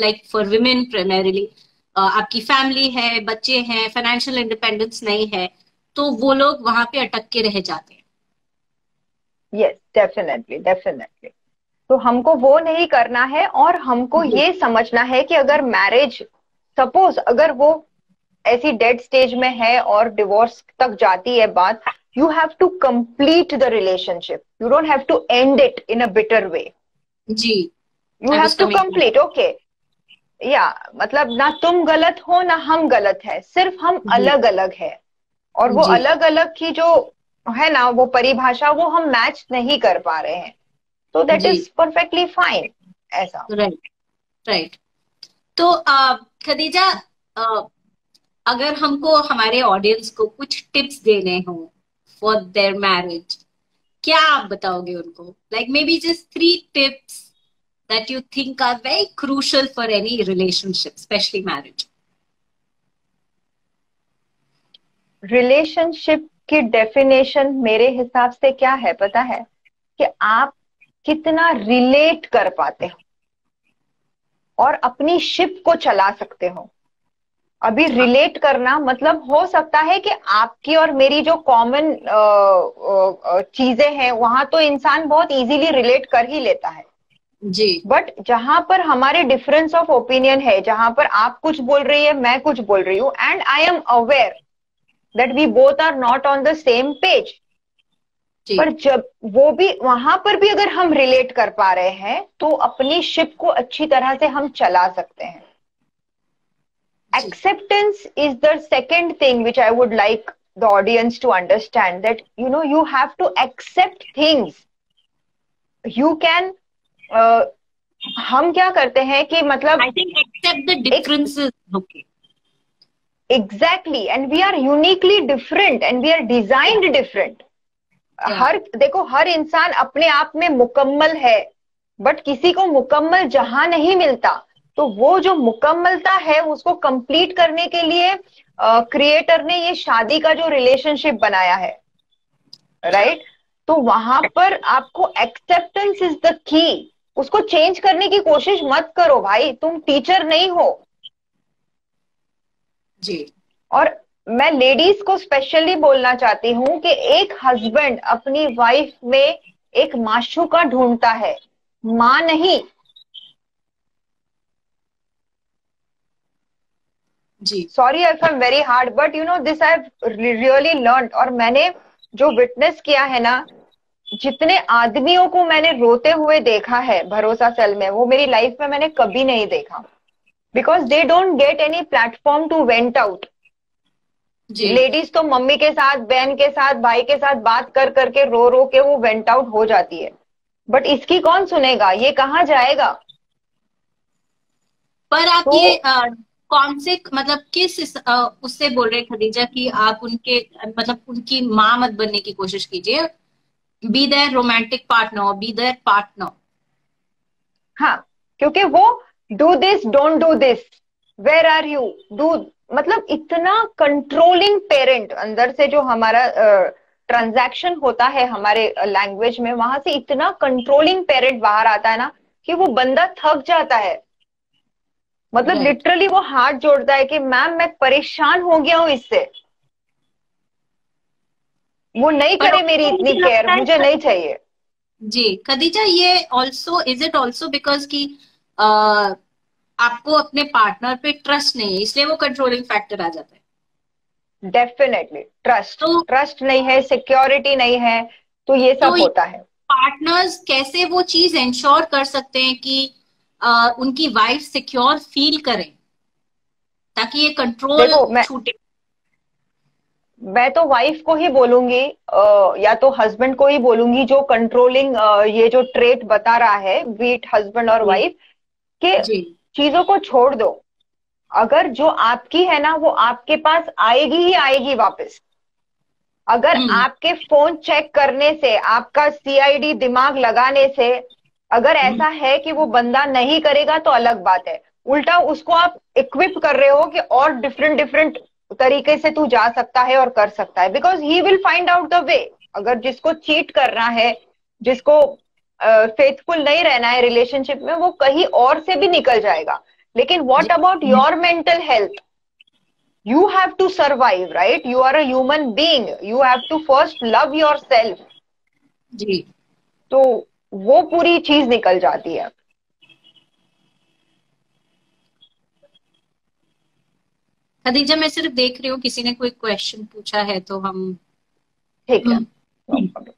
लाइक फॉर विमेन प्राइमरीली आपकी फैमिली है, बच्चे हैं, फाइनेंशियल इंडिपेंडेंस नहीं है, तो वो लोग वहां पे अटक के रह जाते हैं। Yes, definitely, definitely. तो हमको वो नहीं करना है, और हमको जी। ये समझना है कि अगर मैरिज, सपोज अगर वो ऐसी डेड स्टेज में है और डिवोर्स तक जाती है बात, you have to complete the relationship, you don't have to end it in a bitter way, जी। You I have was to coming. Complete. Okay, या मतलब ना तुम गलत हो ना हम गलत है, सिर्फ हम जी। अलग अलग है, और वो जी। अलग अलग की जो है ना वो परिभाषा, वो हम मैच नहीं कर पा रहे हैं, तो दैट जी। इज परफेक्टली फाइन, ऐसा। राइट। राइट। तो खदीजा, अगर हमको हमारे ऑडियंस को कुछ टिप्स देने हो फॉर देयर मैरिज, क्या आप बताओगे उनको? Like may be just 3 tips that you think are very crucial for any relationship, especially marriage. Relationship की डेफिनेशन मेरे हिसाब से क्या है पता है, कि आप कितना रिलेट कर पाते हो और अपनी शिप को चला सकते हो। अभी हाँ। रिलेट करना मतलब हो सकता है कि आपकी और मेरी जो कॉमन चीजें हैं वहां तो इंसान बहुत इजीली रिलेट कर ही लेता है, जी। बट जहां पर हमारे डिफरेंस ऑफ ओपिनियन है, जहां पर आप कुछ बोल रही है मैं कुछ बोल रही हूँ, and I am aware that we both are not on the same page, जी। पर जब वो भी वहां पर भी अगर हम रिलेट कर पा रहे हैं तो अपनी शिप को अच्छी तरह से हम चला सकते हैं। जी। Acceptance is the second thing which I would like the audience to understand, that you have to accept things. You can हम क्या करते हैं कि मतलब I think accept the एक differences. Okay. Exactly, and we are uniquely different and we are designed different. Yeah. हर देखो, हर इंसान अपने आप में मुकम्मल है, बट किसी को मुकम्मल जहां नहीं मिलता, तो वो जो मुकम्मलता है उसको कंप्लीट करने के लिए क्रिएटर ने ये शादी का जो रिलेशनशिप बनाया है, Yeah. राइट। तो वहां पर आपको एक्सेप्टेंस इज द की, उसको चेंज करने की कोशिश मत करो भाई, तुम टीचर नहीं हो। जी। और मैं लेडीज को स्पेशली बोलना चाहती हूँ कि एक हस्बैंड अपनी वाइफ में एक माशूका ढूंढता है, मां नहीं। जी। Sorry I am very hard, but this I really learn, और मैंने जो विटनेस किया है ना, जितने आदमियों को मैंने रोते हुए देखा है भरोसा सेल में, वो मेरी लाइफ में मैंने कभी नहीं देखा, because they don't get any platform to went out. जी। लेडीज तो मम्मी के साथ, बहन के साथ, भाई के साथ बात कर करके रो रो के वो वेंट आउट हो जाती है, बट इसकी कौन सुनेगा, ये कहाँ जाएगा। पर आप तो ये कौन से मतलब उससे बोल रहे खदीजा कि आप उनके मतलब उनकी माँ मत बनने की कोशिश कीजिए, be their romantic partner, be their partner. हाँ, क्योंकि वो do this, don't do this, where are you, do, मतलब इतना कंट्रोलिंग पेरेंट अंदर से जो हमारा ट्रांजैक्शन होता है हमारे लैंग्वेज में, वहां से इतना कंट्रोलिंग पेरेंट बाहर आता है ना कि वो बंदा थक जाता है। मतलब राइट। लिटरली वो हाथ जोड़ता है कि मैम मैं परेशान हो गया हूं इससे, वो नहीं पर करे मेरी आपको इतनी मुझे केयर, लगता है मुझे नहीं चाहिए। जी खदीजा, ये also is it also because कि आपको अपने पार्टनर पे ट्रस्ट नहीं है, इसलिए वो कंट्रोलिंग फैक्टर आ जाता है। डेफिनेटली ट्रस्ट, तो ट्रस्ट नहीं है, सिक्योरिटी नहीं है, तो ये तो सब होता है। पार्टनर्स कैसे वो चीज इंश्योर कर सकते हैं कि उनकी वाइफ सिक्योर फील करें, ताकि ये कंट्रोल देखो छूटे। मैं तो वाइफ को ही बोलूंगी, या तो हस्बैंड को ही बोलूंगी जो कंट्रोलिंग ये जो ट्रेट बता रहा है, बीट हस्बैंड और जी। वाइफ, के जी। चीजों को छोड़ दो। अगर जो आपकी है ना वो आपके पास आएगी ही आएगी वापस। अगर हम्म। आपके फोन चेक करने से, आपका सीआईडी दिमाग लगाने से अगर ऐसा है कि वो बंदा नहीं करेगा तो अलग बात है। उल्टा उसको आप इक्विप कर रहे हो कि और डिफरेंट डिफरेंट तरीके से तू जा सकता है और कर सकता है, because he will find out the way. अगर जिसको चीट करना है, जिसको फेथफुल नहीं रहना है रिलेशनशिप में, वो कहीं और से भी निकल जाएगा। लेकिन जी। What about your mental health? You have to survive, right? You are a human being. You have to first love yourself. जी तो वो पूरी चीज निकल जाती है। खदीजा, मैं सिर्फ देख रही हूँ किसी ने कोई क्वेश्चन पूछा है तो हम ठीक है, नो प्रॉब्लम।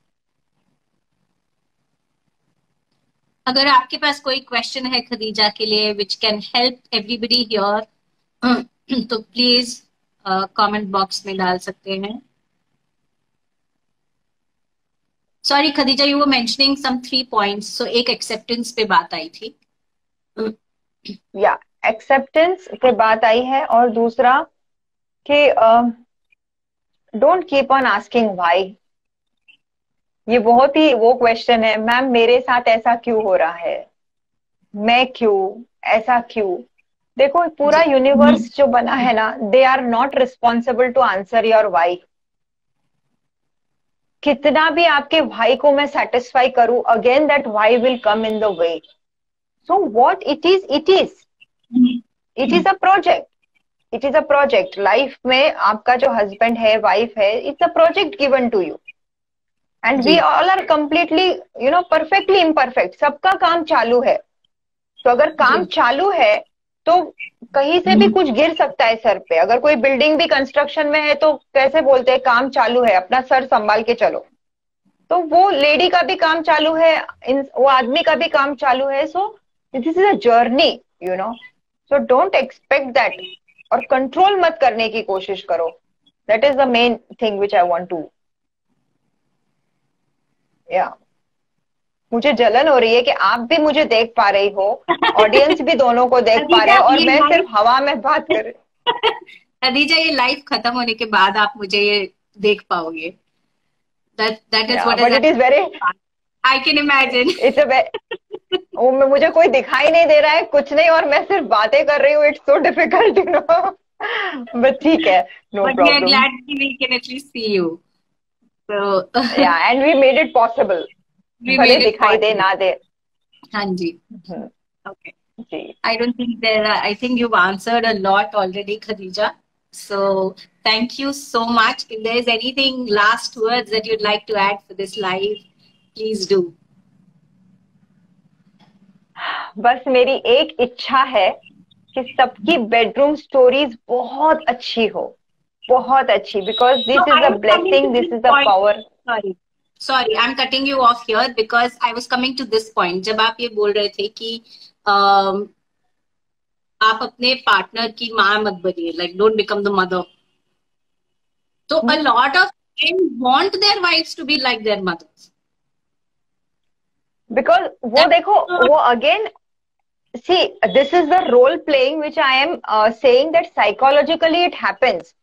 अगर आपके पास कोई क्वेश्चन है खदीजा के लिए which can help everybody here, तो प्लीज कमेंट बॉक्स में डाल सकते हैं। Sorry Khadija, you were mentioning some 3 points, so एक एक्सेप्टेंस पे बात आई थी। या एक्सेप्टेंस पे बात आई है, और दूसरा कि don't keep on asking why. ये बहुत ही वो क्वेश्चन है, मैम मेरे साथ ऐसा क्यों हो रहा है, मैं क्यों, ऐसा क्यों? देखो पूरा जी। यूनिवर्स जो बना है ना, they are not responsible to answer your why. कितना भी आपके भाई को मैं सेटिस्फाई करूं, again that why will come in the way. So what it is, it is, it is a project, it is a project. Life में आपका जो हस्बैंड है, वाइफ है, it's a project given to you, and we जी। All are completely perfectly imperfect. सबका काम चालू है। तो अगर काम जी। चालू है तो कहीं से भी कुछ गिर सकता है सर पे। अगर कोई बिल्डिंग भी कंस्ट्रक्शन में है तो कैसे बोलते हैं काम चालू है, अपना सर संभाल के चलो। तो वो लेडी का भी काम चालू है, वो आदमी का भी काम चालू है। So this is a journey, so don't expect that, और कंट्रोल मत करने की कोशिश करो। That is the main thing which I want to, या मुझे जलन हो रही है कि आप भी मुझे देख पा रही हो, ऑडियंस भी दोनों को देख पा रहे खदीजा हैं, और ये मैं लाइव सिर्फ हवा में बात कर रही। खदीजा, ये लाइव खत्म होने के बाद आप मुझे ये देख पाओगे। दैट इज या what but it is very, is I can imagine. It's a, मुझे कोई दिखाई नहीं दे रहा है कुछ नहीं, और मैं सिर्फ बातें कर रही हूँ। इट्स सो डिफिकल्ट, बट ठीक है, no but we are problem. Glad कि we can at least see you. तो yeah and we made it possible, we भले मेड इट दिखाई दे पॉसिबल। ना दे। हाँ जी। Hmm, okay. जी। I don't think I think you've answered a lot already, Khadija. So thank you so much. If there's anything last words that you'd like to add for this live, please do. बस मेरी एक इच्छा है कि सबकी bedroom stories बहुत अच्छी हो, बहुत अच्छी, because So this I is a was coming to blessing, this this is a point. Power. Sorry. Sorry, I'm cutting you off here because I was coming to this point. जब आप ये बोल रहे थे कि आप अपने पार्टनर की माँ मत बनिए, like don't become the mother. So a lot of men want their wives to be like their mothers. Because वो That's देखो, not वो again, see, this is the role playing which I am saying that psychologically it happens.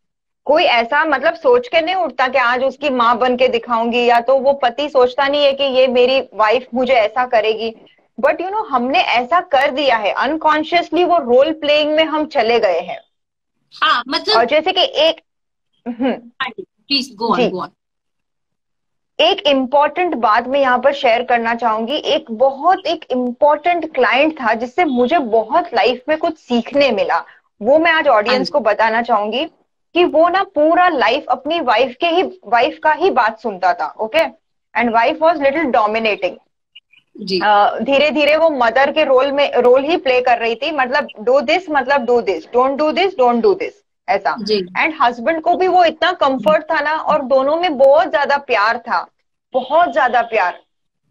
कोई ऐसा मतलब सोच के नहीं उठता कि आज उसकी माँ बन के दिखाऊंगी, या तो वो पति सोचता नहीं है कि ये मेरी वाइफ मुझे ऐसा करेगी। बट यू नो हमने ऐसा कर दिया है अनकॉन्शियसली, वो रोल प्लेइंग में हम चले गए हैं। हाँ और मतलब, जैसे कि एक प्लीज गो ऑन, जी, गो ऑन। एक इम्पॉर्टेंट बात मैं यहाँ पर शेयर करना चाहूंगी। एक इम्पॉर्टेंट क्लाइंट था जिससे मुझे बहुत लाइफ में कुछ सीखने मिला। वो मैं आज हाँ ऑडियंस जी, को बताना चाहूंगी कि वो ना पूरा लाइफ अपनी वाइफ का ही बात सुनता था। Okay, and wife was little dominating. जी धीरे धीरे वो मदर के रोल ही प्ले कर रही थी, मतलब डू दिस, मतलब do this, don't do this, don't do this, ऐसा। जी एंड हस्बैंड को भी वो इतना कंफर्ट था ना, और दोनों में बहुत ज्यादा प्यार था, बहुत ज्यादा प्यार।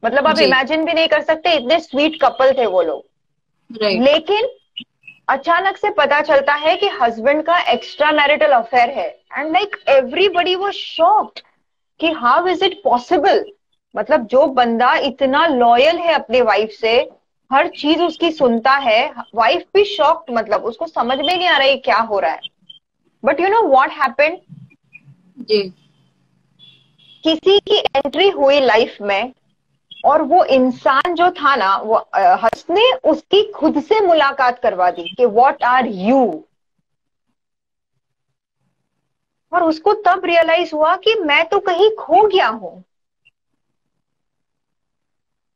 मतलब आप जी। इमेजिन भी नहीं कर सकते, इतने स्वीट कपल थे वो लोग। राइट। लेकिन अचानक से पता चलता है कि हस्बैंड का एक्स्ट्रा मैरिटल अफेयर है, and like everybody was shocked कि हाउ इज इट पॉसिबल। मतलब जो बंदा इतना लॉयल है अपने वाइफ से, हर चीज उसकी सुनता है, वाइफ भी शॉक्ड, मतलब उसको समझ में नहीं आ रहा है क्या हो रहा है। But you know what happened, जी किसी की एंट्री हुई लाइफ में, और वो इंसान जो था ना, वो हंस उसकी खुद से मुलाकात करवा दी कि व्हाट आर यू। और उसको तब रियलाइज हुआ कि मैं तो कहीं खो गया हूं।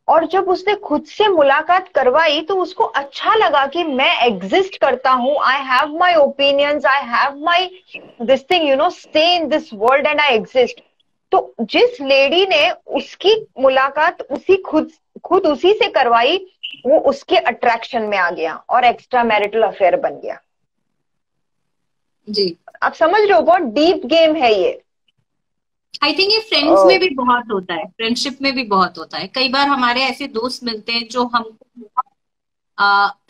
और जब उसने खुद से मुलाकात करवाई तो उसको अच्छा लगा कि मैं एग्जिस्ट करता हूं, I have my opinions, I have my this thing, you know, stay in this world and I exist. तो जिस लेडी ने उसकी मुलाकात उसी खुद खुद उसी से करवाई, वो उसके अट्रैक्शन में आ गया और एक्स्ट्रा मैरिटल अफेयर बन गया। जी। आप समझ रहे हो, बहुत डीप गेम है ये। आई थिंक ये फ्रेंड्स में भी बहुत होता है, फ्रेंडशिप में भी बहुत होता है। कई बार हमारे ऐसे दोस्त मिलते हैं जो हमको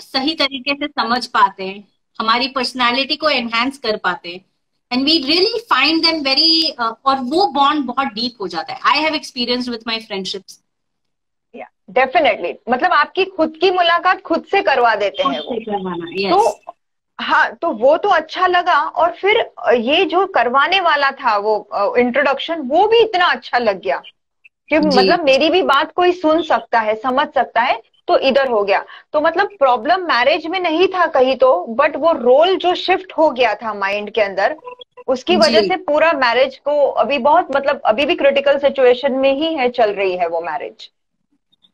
सही तरीके से समझ पाते हैं, हमारी पर्सनालिटी को एनहांस कर पाते हैं, and we really find them very, और वो बॉन्ड बहुत डीप हो जाता है। I have experience with my friendships. Definitely, मतलब आपकी खुद की मुलाकात खुद से करवा देते खुद हैं से वो। करवाना, तो यस। हाँ, तो वो तो अच्छा लगा, और फिर ये जो करवाने वाला था वो इंट्रोडक्शन, वो भी इतना अच्छा लग गया कि जी मतलब मेरी भी बात कोई सुन सकता है, समझ सकता है, तो इधर हो गया। तो मतलब प्रॉब्लम मैरिज में नहीं था कहीं तो, बट वो रोल जो शिफ्ट हो गया था माइंड के अंदर, उसकी वजह जी। से पूरा मैरिज को अभी बहुत, मतलब अभी भी क्रिटिकल सिचुएशन में ही है, चल रही है वो मैरिज।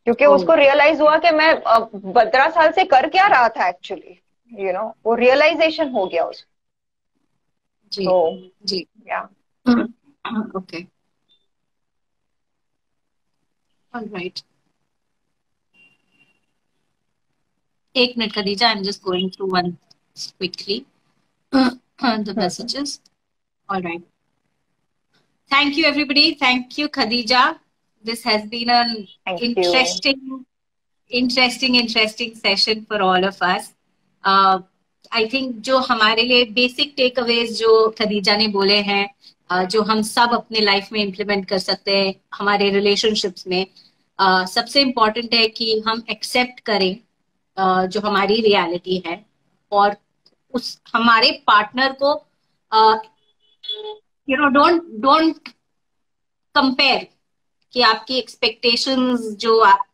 क्योंकि ओ। उसको रियलाइज हुआ कि मैं 15 साल से कर क्या रहा था एक्चुअली, यू नो, वो रियलाइजेशन हो गया उसको। जी तो जी। या ओके, ऑलराइट। एक minute Khadija, I am just going through one quickly the messages. All right. Thank you, everybody. Thank you, Khadija. This has been an thank you. interesting session for all of us. I think जो हमारे लिए basic take Awez जो खदीजा ने बोले हैं, जो हम सब अपने लाइफ में इम्प्लीमेंट कर सकते हैं हमारे रिलेशनशिप्स में, सबसे इम्पोर्टेंट है कि हम एक्सेप्ट करें जो हमारी रियलिटी है, और उस हमारे पार्टनर को डोंट कंपेयर, कि आपकी एक्सपेक्टेशंस जो आप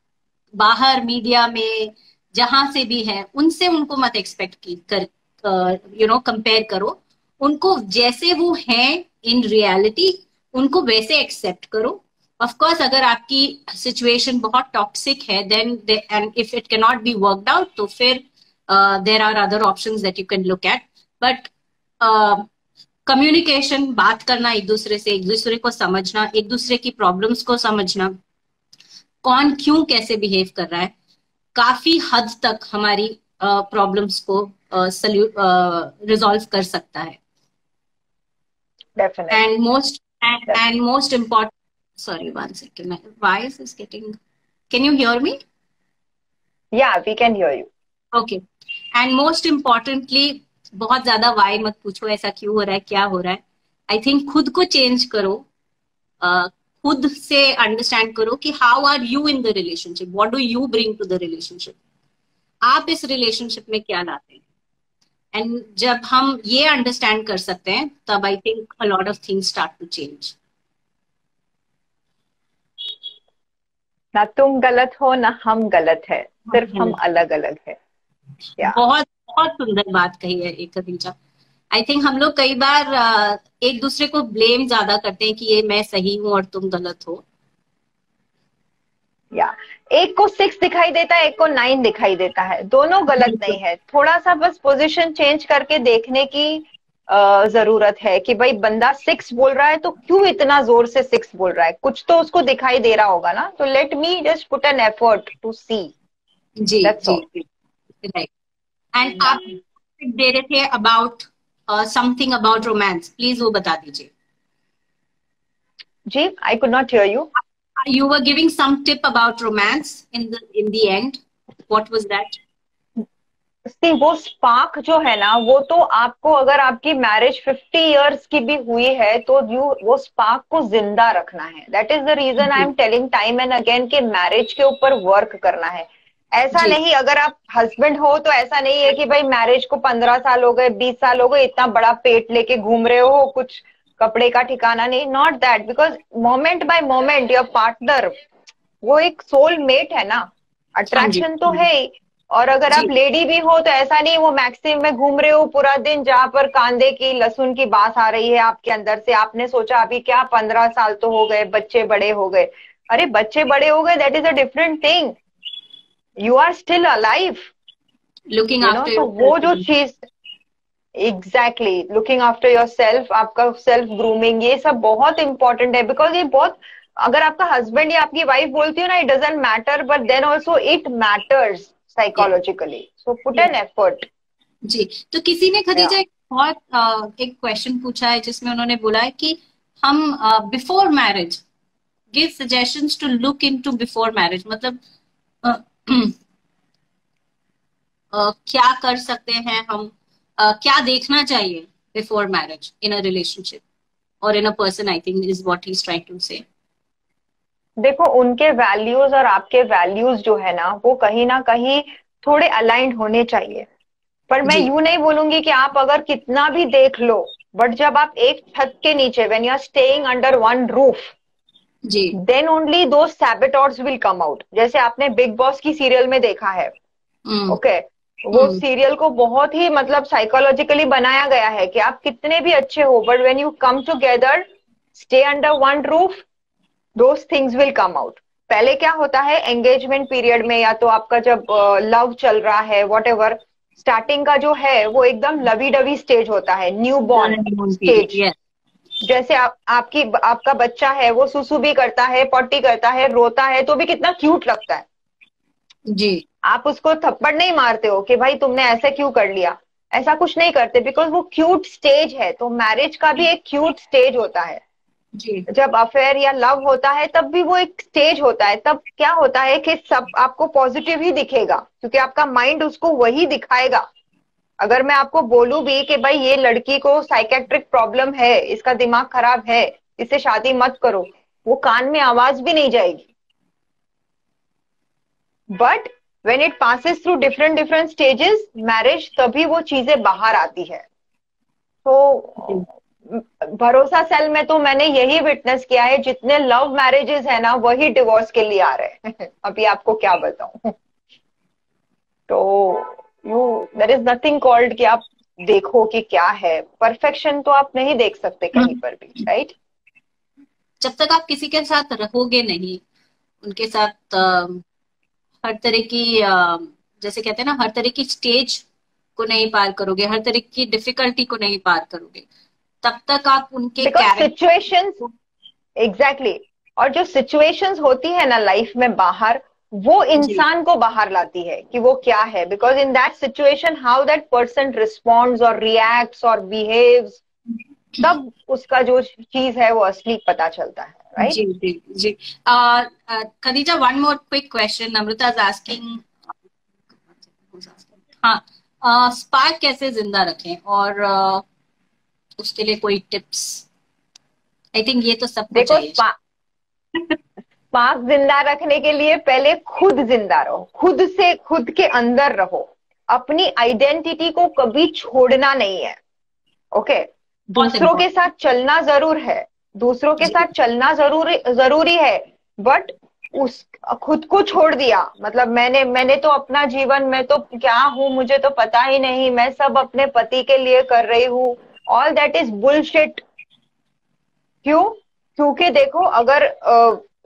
बाहर मीडिया में जहां से भी है उनसे उनको मत एक्सपेक्ट की कर, कंपेयर करो। उनको जैसे वो हैं इन रियलिटी, उनको वैसे एक्सेप्ट करो। ऑफ कोर्स अगर आपकी सिचुएशन बहुत टॉक्सिक है, then and if it can not be worked out, तो फिर there are other options that you can look at. But communication, बात करना एक दूसरे से, एक दूसरे को समझना, एक दूसरे की प्रॉब्लम्स को समझना, कौन क्यों कैसे बिहेव कर रहा है, काफी हद तक हमारी प्रॉब्लम्स को रिजॉल्व कर सकता है। Definitely. And most important, sorry one second, voice is getting, can you hear me? Yeah we can hear you. Okay. And most importantly, बहुत ज्यादा वाई मत पूछो, ऐसा क्यों हो रहा है, क्या हो रहा है। आई थिंक खुद को चेंज करो, खुद से अंडरस्टैंड करो कि how are you in the relationship, what do you bring to the relationship, आप इस रिलेशनशिप में क्या लाते हैं। एंड जब हम ये अंडरस्टैंड कर सकते हैं, तब I think a lot of things start to change. ना तुम गलत हो ना हम गलत है, सिर्फ हम अलग अलग है। बहुत बहुत सुंदर बात कही है एक खदीजा। आई थिंक हम लोग कई बार एक दूसरे को ब्लेम ज्यादा करते हैं कि ये मैं सही हूँ और तुम गलत हो। या एक को 6 दिखाई देता है, एक को 9 दिखाई देता है, दोनों गलत नहीं है। थोड़ा सा बस पोजीशन चेंज करके देखने की जरूरत है कि भाई बंदा 6 बोल रहा है तो क्यों इतना जोर से 6 बोल रहा है, कुछ तो उसको दिखाई दे रहा होगा ना। तो let me just put an effort to see, जी दैट्स जी ऑल। राइट। एंड आप दे रहे थे about something about romance, please वो बता दीजिए। जी, I could not hear you. You were giving some tip about romance in the end. What was that? सी वो स्पार्क जो है ना, वो तो आपको, अगर आपकी मैरिज 50 इयर्स की भी हुई है तो यू वो स्पार्क को जिंदा रखना है। That is the reason I am telling time and again कि मैरिज के ऊपर वर्क करना है। ऐसा जी नहीं, अगर आप हस्बैंड हो तो ऐसा नहीं है कि भाई मैरिज को 15 साल हो गए, 20 साल हो गए, इतना बड़ा पेट लेके घूम रहे हो, कुछ कपड़े का ठिकाना नहीं। Not that, because moment bye moment your partner वो एक सोल मेट है ना, हाँ जी अट्रैक्शन तो है ही। और अगर आप जी लेडी भी हो तो ऐसा नहीं वो मैक्सिम में घूम रहे हो पूरा दिन, जहां पर कांदे की लहसुन की बात आ रही है आपके अंदर से, आपने सोचा अभी क्या 15 साल तो हो गए, बच्चे बड़े हो गए। अरे बच्चे बड़े हो गए, that is a different thing, you are still alive, looking you know. After तो वो जो योरसेल्फ। चीज, exactly, looking after yourself, आपका सेल्फ ग्रूमिंग, ये सब बहुत इंपॉर्टेंट है। बिकॉज ये बहुत, अगर आपका हस्बैंड या आपकी वाइफ बोलती हो ना it doesn't matter, but then also it matters psychologically, so put an effort. जी, तो किसी ने खदीजा एक बहुत एक क्वेश्चन पूछा है जिसमें उन्होंने बोला है कि हम before marriage give suggestions to look into before marriage, मतलब अ, क्या कर सकते हैं हम, क्या देखना चाहिए before marriage in a relationship और in a person, I think is what he is trying to say. देखो, उनके वैल्यूज और आपके वैल्यूज जो है ना कहीं थोड़े अलाइंड होने चाहिए। पर मैं जी यूं नहीं बोलूंगी कि आप अगर कितना भी देख लो, बट जब आप एक छत के नीचे, when you are staying under one roof, जी देन ओनली दो सैबोटर्स विल कम आउट। जैसे आपने बिग बॉस की सीरियल में देखा है, हम्म ओके वो हम्म सीरियल को बहुत ही मतलब साइकोलॉजिकली बनाया गया है कि आप कितने भी अच्छे हो, but when you come together, stay under one roof, those things will come out. पहले क्या होता है एंगेजमेंट पीरियड में, या तो आपका जब लव चल रहा है वॉट एवर, स्टार्टिंग का जो है वो एकदम लवी डवी स्टेज होता है, new born period, stage. Yes. जैसे आपका बच्चा है वो सुसु भी करता है, पॉटी करता है, रोता है, तो भी कितना क्यूट लगता है। जी आप उसको थप्पड़ नहीं मारते हो कि भाई तुमने ऐसे क्यों कर लिया, ऐसा कुछ नहीं करते, बिकॉज वो क्यूट स्टेज है। तो मैरिज का भी एक क्यूट स्टेज होता है। जी जब अफेयर या लव होता है तब भी वो एक स्टेज होता है। तब क्या होता है कि सब आपको पॉजिटिव ही दिखेगा, क्योंकि आपका माइंड उसको वही दिखाएगा। अगर मैं आपको बोलूं भी कि भाई ये लड़की को साइकेट्रिक प्रॉब्लम है, इसका दिमाग खराब है, इससे शादी मत करो, वो कान में आवाज भी नहीं जाएगी। But when it passes through different different stages marriage, तभी वो चीजें बाहर आती है। तो भरोसा सेल में तो मैंने यही विटनेस किया है, जितने लव मैरिजेस है ना वही डिवोर्स के लिए आ रहे हैं। अभी आपको क्या बताऊं। तो you, there is nothing called कि आप देखो कि क्या है, परफेक्शन तो आप नहीं देख सकते कहीं पर भी, राइट। जब तक आप किसी के साथ रहोगे नहीं, उनके साथ हर तरह की जैसे कहते हैं ना, हर तरह की स्टेज को नहीं पार करोगे, हर तरह की डिफिकल्टी को नहीं पार करोगे, तब तक आप उनके बिकॉज कैरेक्टर सिचुएशंस, को। एग्जैक्टली, और जो सिचुएशंस होती है ना लाइफ में बाहर, वो जी इंसान को बाहर लाती है कि वो क्या है। Because in that situation how that person responds और रिएक्ट्स और बिहेव्स, तब उसका जो चीज है वो असली पता चलता है, राइट। जी जी जी। Khadija, one more quick question Amrita is asking. हाँ, स्पार्क कैसे जिंदा रखें, और उसके लिए कोई टिप्स? आई थिंक ये तो सबको देखो, चाहिए। स्पार्क जिंदा रखने के लिए पहले खुद जिंदा रहो, खुद से खुद के अंदर रहो, अपनी आइडेंटिटी को कभी छोड़ना नहीं है, ओके। बहुत दूसरों के इम्पोर्टेंट। साथ चलना जरूर है, दूसरों के जी साथ चलना जरूरी जरूरी है, बट उस खुद को छोड़ दिया, मतलब मैंने तो अपना जीवन, मैं तो क्या हूँ मुझे तो पता ही नहीं, मैं सब अपने पति के लिए कर रही हूँ, ऑल दैट इज बुलशिट। क्यों? क्योंकि देखो, अगर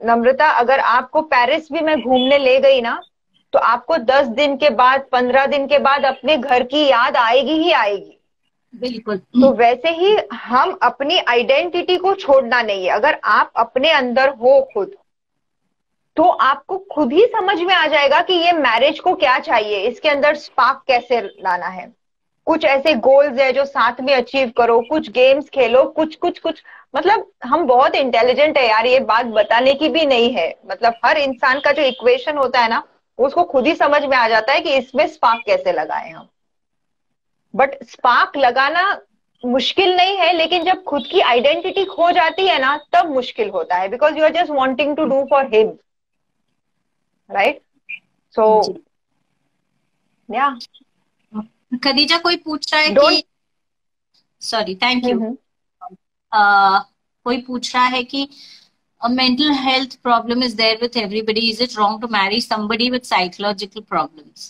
नम्रता, अगर आपको पेरिस भी मैं घूमने ले गई ना, तो आपको 10 दिन के बाद, 15 दिन के बाद अपने घर की याद आएगी ही आएगी। बिल्कुल। तो वैसे ही हम अपनी आइडेंटिटी को छोड़ना नहीं है। अगर आप अपने अंदर हो खुद, तो आपको खुद ही समझ में आ जाएगा कि ये मैरिज को क्या चाहिए, इसके अंदर स्पार्क कैसे लाना है। कुछ ऐसे गोल्स है जो साथ में अचीव करो, कुछ गेम्स खेलो, कुछ कुछ कुछ, मतलब हम बहुत इंटेलिजेंट है यार, ये बात बताने की भी नहीं है। मतलब हर इंसान का जो इक्वेशन होता है ना, उसको खुद ही समझ में आ जाता है कि इसमें स्पार्क कैसे लगाए हम। बट स्पार्क लगाना मुश्किल नहीं है, लेकिन जब खुद की आइडेंटिटी खो जाती है ना, तब मुश्किल होता है, because you are just wanting to do for him, right? So yeah Khadija, कोई पूछ रहा है डोंट, कि, सॉरी, थैंक यू, कोई पूछ रहा है कि a mental health problem is there with everybody, is it wrong to marry somebody with psychological problems?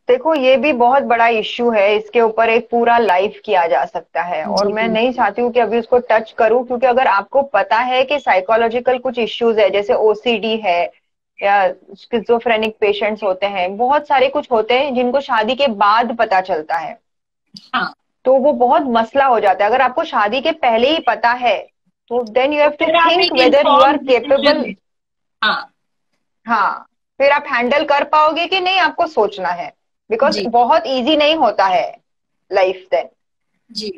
देखो ये भी बहुत बड़ा इश्यू है, इसके ऊपर एक पूरा लाइव किया जा सकता है, और जी मैं जी नहीं चाहती हूँ कि अभी उसको टच करूँ, क्योंकि अगर आपको पता है कि साइकोलॉजिकल कुछ इश्यूज है, जैसे ओसीडी है या स्किज़ोफ्रेनिक पेशेंट्स होते हैं, बहुत सारे कुछ होते हैं जिनको शादी के बाद पता चलता है, हाँ, तो वो बहुत मसला हो जाता है। अगर आपको शादी के पहले ही पता है, तो देन यू हैव टू फिर आप थिंक एक whether you are informed capable. Decision, हाँ हाँ, फिर आप हैंडल कर पाओगे कि नहीं, आपको सोचना है, बिकॉज जी बहुत इजी नहीं होता है लाइफ देन। जी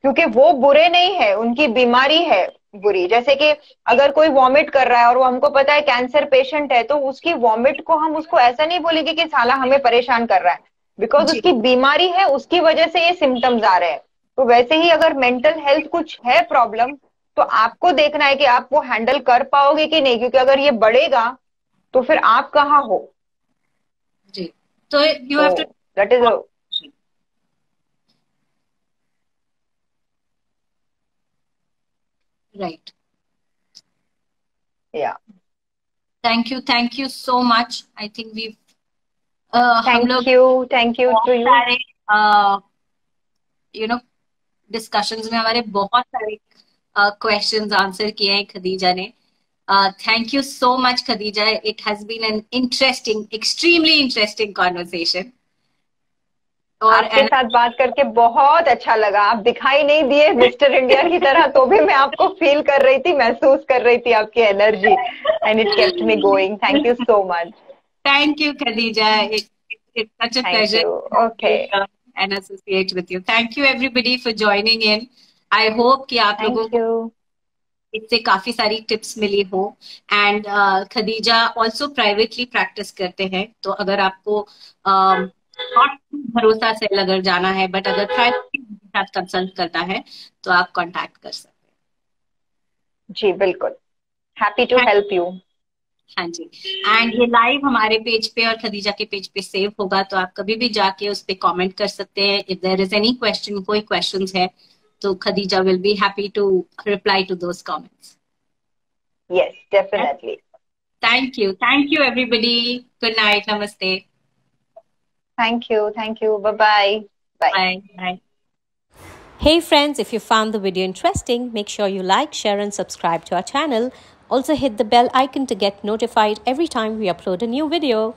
क्योंकि वो बुरे नहीं है, उनकी बीमारी है बुरी। जैसे कि अगर कोई वॉमिट कर रहा है और वो हमको पता है कैंसर पेशेंट है, तो उसकी वॉमिट को हम उसको ऐसा नहीं बोलेंगे कि साला हमें परेशान कर रहा है, बिकॉज जी उसकी बीमारी है, उसकी वजह से ये सिम्टम्स आ रहे हैं। तो वैसे ही अगर मेंटल हेल्थ कुछ है प्रॉब्लम, तो आपको देखना है कि आप वो हैंडल कर पाओगे कि नहीं, क्योंकि अगर ये बढ़ेगा तो फिर आप कहाँ हो। जी, तो यू तो have to, that is right. Yeah thank you so much. I think we, हम लोग थैंक यू बहुत टू यू। सारे यू नो डिस्कशंस में हमारे बहुत सारे क्वेश्चंस आंसर किए हैं खदीजा ने। Thank you so much Khadija, it has been an interesting, extremely interesting conversation. और आपके साथ बात करके बहुत अच्छा लगा। आप दिखाई नहीं दिए मिस्टर इंडिया की तरह, तो भी मैं आपको फील कर रही थी, महसूस कर रही थी आपकी energy, and it kept me going. Thank you so much. Thank you Khadija, it's such a thank pleasure you. to okay, meet and associate with you. Thank you everybody for joining in. I hope कि आप thank लोगों को you. इससे काफी सारी tips मिली हो। And Khadija also privately practice करते हैं, तो अगर आपको नॉट भरोसा से अगर जाना है, बट अगर प्राइवेटली साथ कंसल्ट करना है, तो आप कांटेक्ट कर सकते जी बिल्कुल, हैप्पी टू हैं। Help you. हाँ जी। एंड ये लाइव हमारे पेज पे और खदीजा के पेज पे सेव होगा, तो आप कभी भी जाके उस पे कमेंट कर सकते हैं। If there is any question, कोई क्वेश्चंस है, तो Khadija will be happy to reply to those comments. Yes, definitely. Thank you everybody. Good night, namaste. Thank you, bye bye. Bye. Bye. Hey friends, if you found the video interesting, make sure you like, share and subscribe to our channel. Also hit the bell icon to get notified every time we upload a new video.